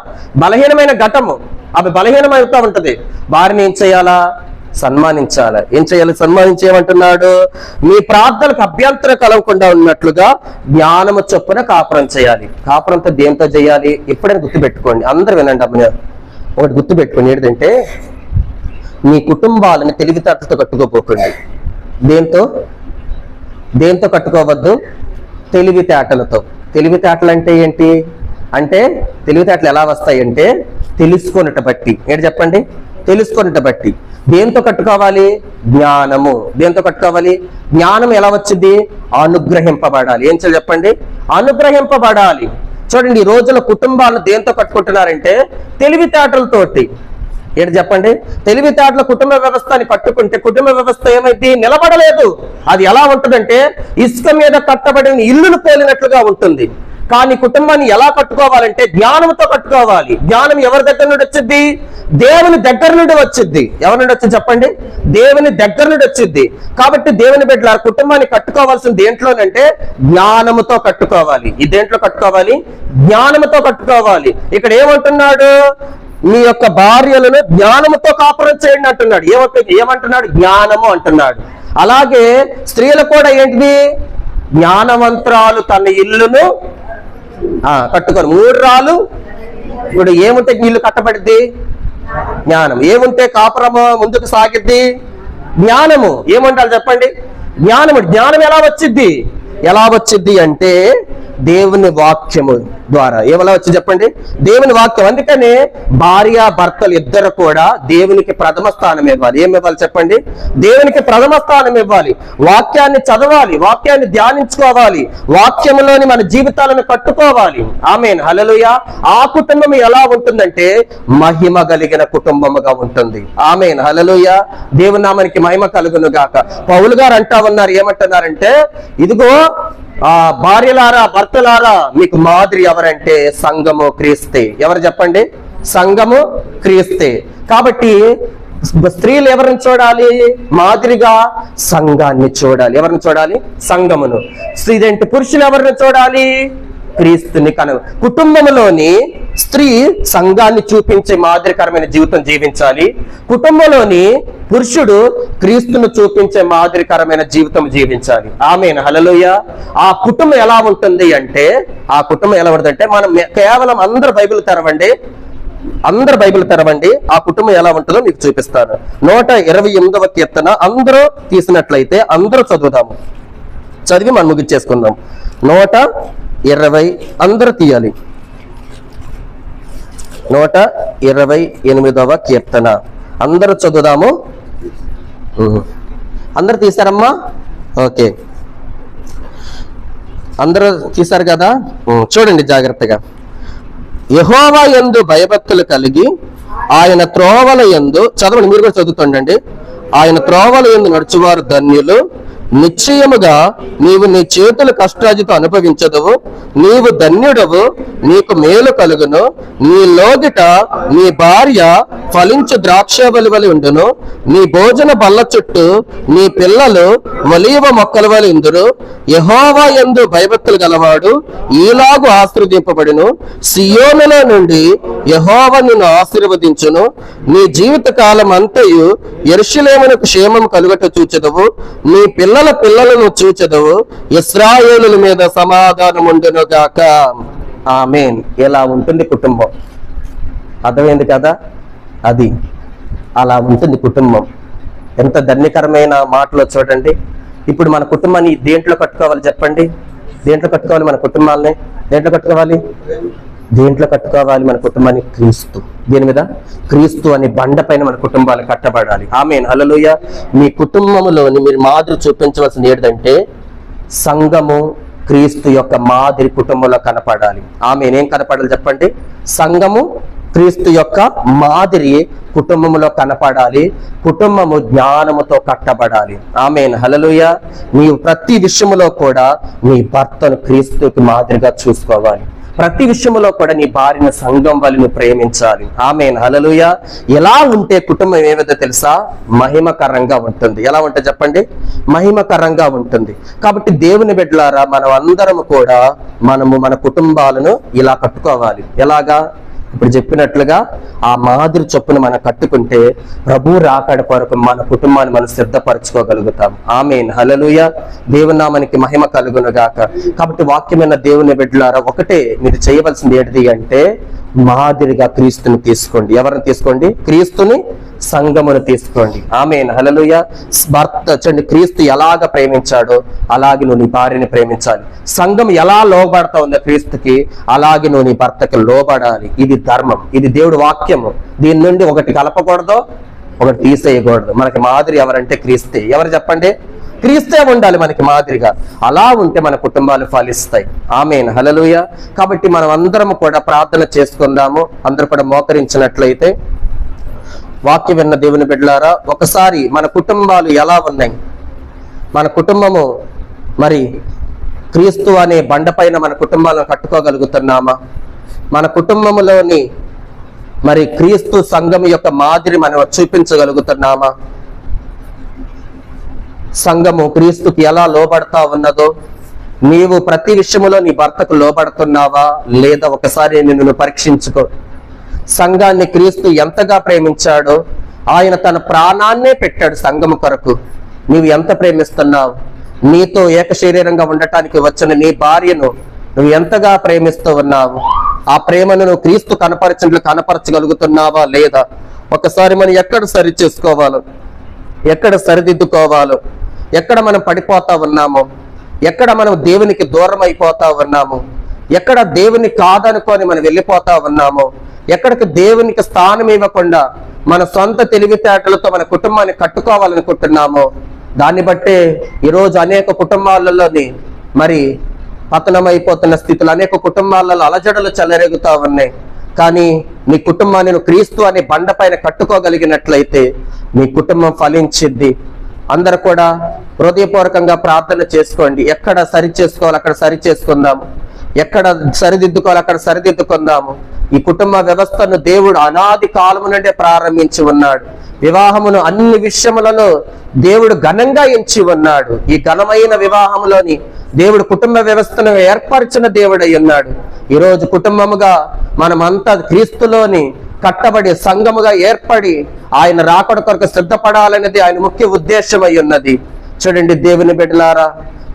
బలహీనమైన ఘటము, ఆమె బలహీనమవుతా ఉంటది. భార్యని ఏం చేయాలా, సన్మానించాలి. ఏం చేయాలి, సన్మానించి ఏమంటున్నాడు, మీ ప్రార్థనలకు అభ్యంతరం కలగకుండా ఉన్నట్లుగా జ్ఞానము చొప్పున కాపురం చేయాలి. కాపురంతో దేంతో చేయాలి, ఎప్పుడైనా గుర్తుపెట్టుకోండి, అందరూ వినండి అమ్మ, ఒకటి గుర్తుపెట్టుకోండి. ఏంటంటే, మీ కుటుంబాలను తెలివితేటలతో కట్టుకోపోకండి. దేంతో కట్టుకోవద్దు, తెలివితేటలతో. తెలివితేటలు అంటే ఏంటి అంటే, తెలివితేటలు ఎలా వస్తాయంటే తెలుసుకొనుట బట్టి. ఏంటి చెప్పండి, తెలుసుకొనుట బట్టి. దేంతో కట్టుకోవాలి, జ్ఞానము. దేంతో కట్టుకోవాలి, జ్ఞానం ఎలా వచ్చింది, అనుగ్రహింపబడాలి. ఏం చేయాలి చెప్పండి, అనుగ్రహింపబడాలి. చూడండి, ఈ రోజుల కుటుంబాలను దేంతో కట్టుకుంటున్నారంటే తెలివితేటలతోటి. ఏంటి చెప్పండి, తెలివితేటల కుటుంబ వ్యవస్థని పట్టుకుంటే కుటుంబ వ్యవస్థ ఏమైంది, నిలబడలేదు. అది ఎలా ఉంటుందంటే ఇసుక మీద కట్టబడిన ఇల్లును పోలినట్లుగా ఉంటుంది. కానీ కుటుంబాన్ని ఎలా కట్టుకోవాలంటే జ్ఞానంతో కట్టుకోవాలి. జ్ఞానం ఎవరి దగ్గర నుండి వచ్చింది? దేవుని దగ్గర నుండి వచ్చింది. ఎవరి నుండి వచ్చింది చెప్పండి? దేవుని దగ్గర నుండి వచ్చింది. కాబట్టి దేవుని బిడ్డలారా, కుటుంబాన్ని కట్టుకోవాల్సింది దేంట్లోనంటే జ్ఞానముతో కట్టుకోవాలి. ఈ దేంట్లో కట్టుకోవాలి? జ్ఞానముతో కట్టుకోవాలి. ఇక్కడ ఏమంటున్నాడు? మీ యొక్క భార్యలను జ్ఞానముతో కాపురం చేయండి అంటున్నాడు. ఏమంటున్నాడు? జ్ఞానము అంటున్నాడు. అలాగే స్త్రీలు కూడా ఏంటిది? జ్ఞానవంతురాలు తన ఇల్లును కట్టుకొని. 3 రాళ్ళు. ఇప్పుడు ఏముంటే ఇల్లు కట్టబడిద్ది? జ్ఞానం. ఏముంటే కాపురము ముందుకు సాగిద్ది? జ్ఞానము. ఏముండాలి చెప్పండి? జ్ఞానము. జ్ఞానం ఎలా వచ్చిద్ది? అంటే దేవుని వాక్యము ద్వారా. ఏమలా వచ్చి చెప్పండి? దేవుని వాక్యం. అందుకనే భార్య భర్తలు ఇద్దరు కూడా దేవునికి ప్రథమ స్థానం ఇవ్వాలి. ఏమి ఇవ్వాలి చెప్పండి? దేవునికి ప్రథమ స్థానం ఇవ్వాలి. వాక్యాన్ని చదవాలి, వాక్యాన్ని ధ్యానించుకోవాలి, వాక్యములోని మన జీవితాలను కట్టుకోవాలి. ఆమేన్, హల్లెలూయా. ఆ కుటుంబం ఎలా ఉంటుందంటే మహిమ కలిగిన కుటుంబముగా ఉంటుంది. ఆమేన్, హల్లెలూయా. దేవుని నామానికి మహిమ కలుగును గాక. పౌలు గారు అంటా ఉన్నారు, ఏమంటున్నారంటే, ఇదిగో భార్యలారా భర్తలారా మీకు మాదిరి ఎవరంటే సంఘము క్రీస్తే. ఎవరు చెప్పండి? సంఘము క్రీస్తే. కాబట్టి స్త్రీలు ఎవరిని చూడాలి? మాదిరిగా సంఘాన్ని చూడాలి. ఎవరిని చూడాలి? సంఘమును. స్త్రీదేంటి? పురుషులు ఎవరిని చూడాలి? క్రీస్తుని. కుటుంబంలోని స్త్రీ సంఘాన్ని చూపించే మాదిరికరమైన జీవితం జీవించాలి. కుటుంబంలోని పురుషుడు క్రీస్తును చూపించే మాదిరికరమైన జీవితం జీవించాలి. ఆమేన్, హల్లెలూయా. ఆ కుటుంబం ఎలా ఉంటుంది అంటే, మనం కేవలం అందరూ బైబిల్ తెరవండి. ఆ కుటుంబం ఎలా ఉంటుందో మీకు చూపిస్తాను. 128వ కీర్తన అందరూ తీసినట్లయితే అందరూ చదువుదాము. చదివి మనం ముగించేసుకుందాం. 120 అందరూ తీయాలి. 128వ కీర్తన అందరూ చదువుదాము. అందరు తీశారమ్మా? ఓకే, అందరూ తీశారు కదా? చూడండి జాగ్రత్తగా. యెహోవా యందు భయభక్తులు కలిగి ఆయన త్రోవల యందు, చదవండి మీరు కూడా చదువుతుండండి. ఆయన త్రోవల యందు నడుచువారు ధన్యులు. నిశ్చయముగా నీవు నీ చేతుల కష్టాజితో అనుభవించదువు. నీవు ధన్యుడవు, నీకు మేలు కలుగును. నీ లోగిట నీ భార్య ఫలించు ద్రాక్షవల్లి వలె ఉండును. నీ భోజన బల్ల చుట్టూ నీ పిల్లలు ఒలీవ మొక్కల వలె ఉందురు. యెహోవా యందు భయభక్తులు గలవాడు ఈలాగు ఆశీర్వదింపబడును. సియోనులో నుండి యెహోవా నిన్ను ఆశీర్వదించును. నీ జీవిత కాలం అంతయు యెరూషలేమునకు క్షేమం కలుగట చూచెదవు. నీ పిల్లలను చూచెదవు. ఇశ్రాయేలుల మీద సమాధానం ఉండును గాక. ఆమేన్. ఎలా ఉంటుంది కుటుంబం? అర్థమైంది కదా? అది అలా ఉంటుంది కుటుంబం. ఎంత ధన్యకరమైన మాటలో చూడండి. ఇప్పుడు మన కుటుంబాన్ని దేంట్లో కట్టుకోవాలి చెప్పండి? దేంట్లో కట్టుకోవాలి మన కుటుంబాలని? దేంట్లో కట్టుకోవాలి మన కుటుంబాన్ని? క్రీస్తు. దీని మీద క్రీస్తు అనే బండ పైన మన కుటుంబాలు కట్టబడాలి. ఆమేన్, హల్లెలూయా. మీ కుటుంబంలోని మీరు మాదిరి చూపించవలసింది ఏంటంటే సంఘము క్రీస్తు యొక్క మాదిరి కుటుంబంలో కనపడాలి. ఆమేన్. ఏం కనపడాలి చెప్పండి? సంఘము క్రీస్తు యొక్క మాదిరి కుటుంబంలో కనపడాలి. కుటుంబము జ్ఞానముతో కట్టబడాలి. ఆమేన్, హల్లెలూయా. నీవు ప్రతి విషయములో కూడా నీ భర్తను క్రీస్తుకి మాదిరిగా చూసుకోవాలి. ప్రతి విషయంలో కూడా నీ భార్యను సంఘం వలె నువ్వు ప్రేమించాలి. ఆమేన్, హల్లెలూయా. ఎలా ఉంటే కుటుంబం ఏమిటో తెలుసా? మహిమకరంగా ఉంటుంది. ఎలా ఉంటుంది చెప్పండి? మహిమకరంగా ఉంటుంది. కాబట్టి దేవుని బిడ్డలారా, మనం అందరం కూడా మన కుటుంబాలను ఇలా కట్టుకోవాలి. ఎలాగా? ఇప్పుడు చెప్పినట్లుగా ఆ మాదిరి చొప్పున మనం కట్టుకుంటే ప్రభు రాకడ కొరకు మన కుటుంబాన్ని మనం సిద్ధపరచుకోగలుగుతాం. ఆమేన్, హల్లెలూయా. దేవుని నామానికి మహిమ కలుగును గాక. కాబట్టి వాక్యమైన దేవుని బిడ్డలారా, ఒకటే మీరు చేయవలసింది ఏంటిది అంటే మాదిరిగా క్రీస్తుని తీసుకోండి. ఎవరిని తీసుకోండి? క్రీస్తుని, సంఘమును తీసుకోండి. ఆమేన్, హల్లెలూయా. భర్త చూడండి, క్రీస్తు ఎలాగ ప్రేమించాడో అలాగే నువ్వు నీ భార్యని ప్రేమించాలి. సంఘం ఎలా లోబడతా ఉందో క్రీస్తుకి, అలాగే నువ్వు నీ భర్తకి లోబడాలి. ఇది ధర్మం, ఇది దేవుడు వాక్యము. దీని నుండి ఒకటి కలపకూడదు, ఒకటి తీసేయకూడదు. మనకి మాదిరి ఎవరంటే క్రీస్తే. ఎవరు చెప్పండి? క్రీస్తే ఉండాలి మనకి మాదిరిగా. అలా ఉంటే మన కుటుంబాలు ఫలిస్తాయి. ఆమేన్, హల్లెలూయా. కాబట్టి మనం అందరం కూడా ప్రార్థన చేసుకుందాము. అందరూ కూడా మోకరించినట్లయితే. వాక్యం విన్న దేవుని బిడ్డలారా, ఒకసారి మన కుటుంబాలు ఎలా ఉన్నాయి? మన కుటుంబము మరి క్రీస్తు అనే బండపైన మన కుటుంబాలను కట్టుకోగలుగుతున్నామా? మన కుటుంబంలోని మరి క్రీస్తు సంఘం యొక్క మాదిరి మనం చూపించగలుగుతున్నామా? సంఘము క్రీస్తుకి ఎలా లోబడతా ఉన్నదో నీవు ప్రతి విషయంలో నీ భర్తకు లోబడుతున్నావా లేదా ఒకసారి నిన్ను పరీక్షించుకో. సంఘాన్ని క్రీస్తు ఎంతగా ప్రేమించాడో ఆయన తన ప్రాణాన్నే పెట్టాడు సంఘము కొరకు. నీవు ఎంత ప్రేమిస్తున్నావు? నీతో ఏక శరీరంగా ఉండటానికి వచ్చిన నీ భార్యను నువ్వు ఎంతగా ప్రేమిస్తూ ఉన్నావు? ఆ ప్రేమను నువ్వు క్రీస్తు కనపరచగలుగుతున్నావా లేదా? ఒకసారి మనం ఎక్కడ సరి చేసుకోవాలో, ఎక్కడ సరిదిద్దుకోవాలో, ఎక్కడ మనం పడిపోతా ఉన్నామో, ఎక్కడ మనం దేవునికి దూరం అయిపోతా ఉన్నామో, ఎక్కడ దేవుని కాదనుకొని మనం వెళ్ళిపోతా ఉన్నామో, ఎక్కడికి దేవునికి స్థానం ఇవ్వకుండా మన సొంత తెలివితేటలతో మన కుటుంబాన్ని కట్టుకోవాలనుకుంటున్నామో దాన్ని బట్టే ఈరోజు అనేక కుటుంబాలలోని మరి పతనమైపోతున్న స్థితులు, అనేక కుటుంబాలలో అలజడలు చెలరేగుతా ఉన్నాయి. కానీ నీ కుటుంబాన్ని నువ్వు క్రీస్తు అనే బండపైన కట్టుకోగలిగినట్లయితే నీ కుటుంబం ఫలించిద్ది. అందరూ కూడా హృదయపూర్వకంగా ప్రార్థన చేసుకోండి. ఎక్కడ సరి చేసుకోవాలి అక్కడ సరి చేసుకుందాము, ఎక్కడ సరిదిద్దుకోవాలి అక్కడ సరిదిద్దుకుందాము. ఈ కుటుంబ వ్యవస్థను దేవుడు అనాది కాలము నుండే ప్రారంభించి ఉన్నాడు. వివాహమును అన్ని విషయములలో దేవుడు ఘనంగా ఎంచి ఉన్నాడు. ఈ ఘనమైన వివాహములోని దేవుడు కుటుంబ వ్యవస్థను ఏర్పరిచిన దేవుడై ఉన్నాడు. ఈరోజు కుటుంబముగా మనమంతా క్రీస్తులోని కట్టబడి సంఘముగా ఏర్పడి ఆయన రాకడ కొరకు సిద్ధపడాలనేది ఆయన ముఖ్య ఉద్దేశమై ఉన్నది. చూడండి దేవుని బిడ్డలారా,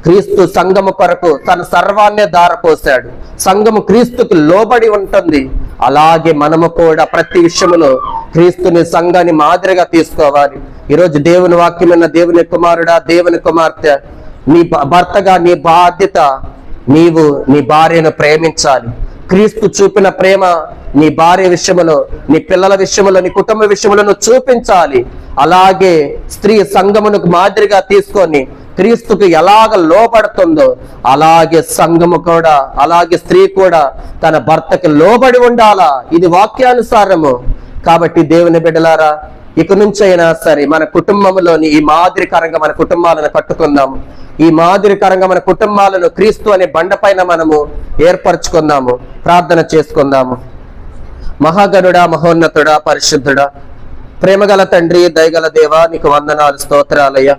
క్రీస్తు సంఘము కొరకు తన సర్వాన్నే ధారపోశాడు. సంఘము క్రీస్తుకు లోబడి ఉంటుంది. అలాగే మనము కూడా ప్రతి విషయంలో క్రీస్తుని సంఘాన్ని మాదిరిగా తీసుకోవాలి. ఈరోజు దేవుని వాక్యమైన దేవుని కుమారుడా, దేవుని కుమార్తె, నీ భర్తగా నీ బాధ్యత నీవు నీ భార్యను ప్రేమించాలి. క్రీస్తు చూపిన ప్రేమ నీ భార్య విషయంలో, నీ పిల్లల విషయంలో, నీ కుటుంబ విషయంలో నువ్వు చూపించాలి. అలాగే స్త్రీ సంఘమును మాదిరిగా తీసుకొని క్రీస్తుకు ఎలాగ లోబడుతుందో అలాగే సంఘము కూడా, అలాగే స్త్రీ కూడా తన భర్తకి లోబడి ఉండాలా. ఇది వాక్యానుసారము. కాబట్టి దేవుని బిడ్డలారా, ఇక నుంచి అయినా సరే మన కుటుంబంలోని ఈ మాదిరికరంగా మన కుటుంబాలను కట్టుకుందాము. ఈ మాదిరికరంగా మన కుటుంబాలను క్రీస్తు అనే బండపైన మనము ఏర్పరచుకుందాము. ప్రార్థన చేసుకుందాము. మహాగణుడా, మహోన్నతుడా, పరిశుద్ధుడా, ప్రేమగల తండ్రి, దయగల దేవా, నీకు వందనాలు, స్తోత్రాలయ్యా.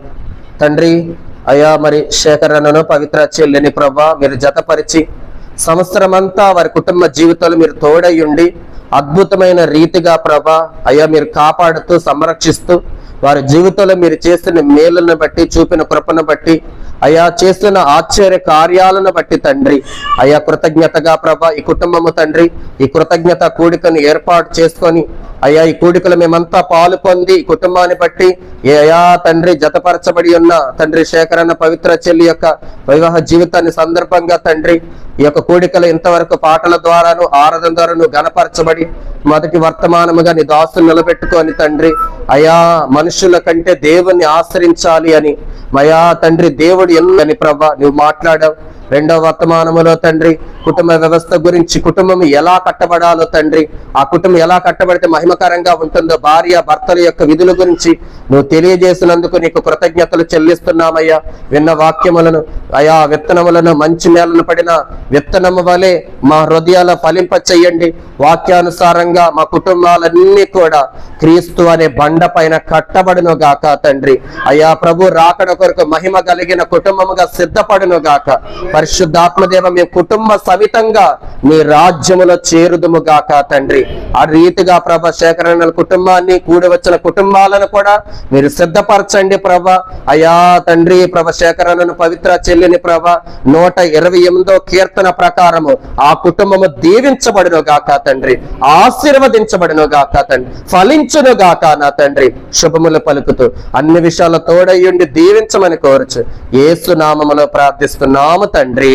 తండ్రి అయ్యా, మరి శేఖరన్నను పవిత్ర చెల్లిని ప్రభా మీరు జతపరిచి సంవత్సరం అంతా వారి కుటుంబ జీవితాలు మీరు తోడయ్యుండి అద్భుతమైన రీతిగా ప్రభా అయ్యా మీరు కాపాడుతూ సంరక్షిస్తూ వారి జీవితంలో మీరు చేస్తున్న మేలులను బట్టి, చూపిన కృపను బట్టి, అయ్యా చేస్తున్న ఆశ్చర్య కార్యాలను బట్టి తండ్రి అయ్యా కృతజ్ఞతగా ప్రభా ఈ కుటుంబము తండ్రి ఈ కృతజ్ఞత కూడికను ఏర్పాటు చేసుకొని అయ్యా ఈ కూడికలు మేమంతా పాలు పొంది ఈ కుటుంబాన్ని బట్టి అయ్యా తండ్రి జతపరచబడి ఉన్న తండ్రి శేఖరన్న పవిత్ర చెల్లి యొక్క వివాహ జీవితాన్ని సందర్భంగా తండ్రి ఈ యొక్క కూడికలు ఇంతవరకు పాటల ద్వారాను ఆరాధన ద్వారాను గణపరచబడి మొదటి వర్తమానముగా నీ దాసులు నిలబెట్టుకొని తండ్రి అయా మనుషుల కంటే దేవుణ్ణి ఆశ్రయించాలి అని మయా తండ్రి దేవుడు ఎన్నని ప్రభా నువ్వు మాట్లాడావు. రెండవ వర్తమానములో తండ్రి కుటుంబ వ్యవస్థ గురించి, కుటుంబం ఎలా కట్టబడాలో తండ్రి, ఆ కుటుంబం ఎలా కట్టబడితే మహిమకరంగా ఉంటుందో, భార్య భర్తల యొక్క విధుల గురించి నువ్వు తెలియజేసినందుకు నీకు కృతజ్ఞతలు చెల్లిస్తున్నామయ్యా. విన్న వాక్యములను అయా విత్తనములను మంచి నేలను పడిన విత్తనము వలె మా హృదయాల ఫలింప చెయ్యండి. వాక్యానుసారంగా మా కుటుంబాలన్నీ కూడా క్రీస్తు అనే బండ పైన కట్టబడును గాక తండ్రి. అయ్యా ప్రభు రాకడ కొరకు మహిమ కలిగిన కుటుంబముగా సిద్ధపడును గాక. పరిశుద్ధాత్మదేవ మేము కుటుంబ సమితంగా నీ రాజ్యములో చేరుదుము గాక తండ్రి. ఆ రీతిగా ప్రభ శేఖరణ కుటుంబాన్ని కూడి వచ్చిన కుటుంబాలను కూడా మీరు సిద్ధపరచండి ప్రభ. అయ్యా తండ్రి ప్రభ శేఖరణను పవిత్ర చెల్లిని ప్రభ 128వ కీర్తన ప్రకారము ఆ కుటుంబము దీవించబడును గాక తండ్రి, ఆశీర్వదించబడును గాక తండ్రి, ఫలించును గాక నా తండ్రి. శుభములు పలుకుతూ అన్ని విషయాల తోడయ్యుండి దీవించమని కోరుచు యేసు నామములో ప్రార్థిస్తున్నాము తండ్రి.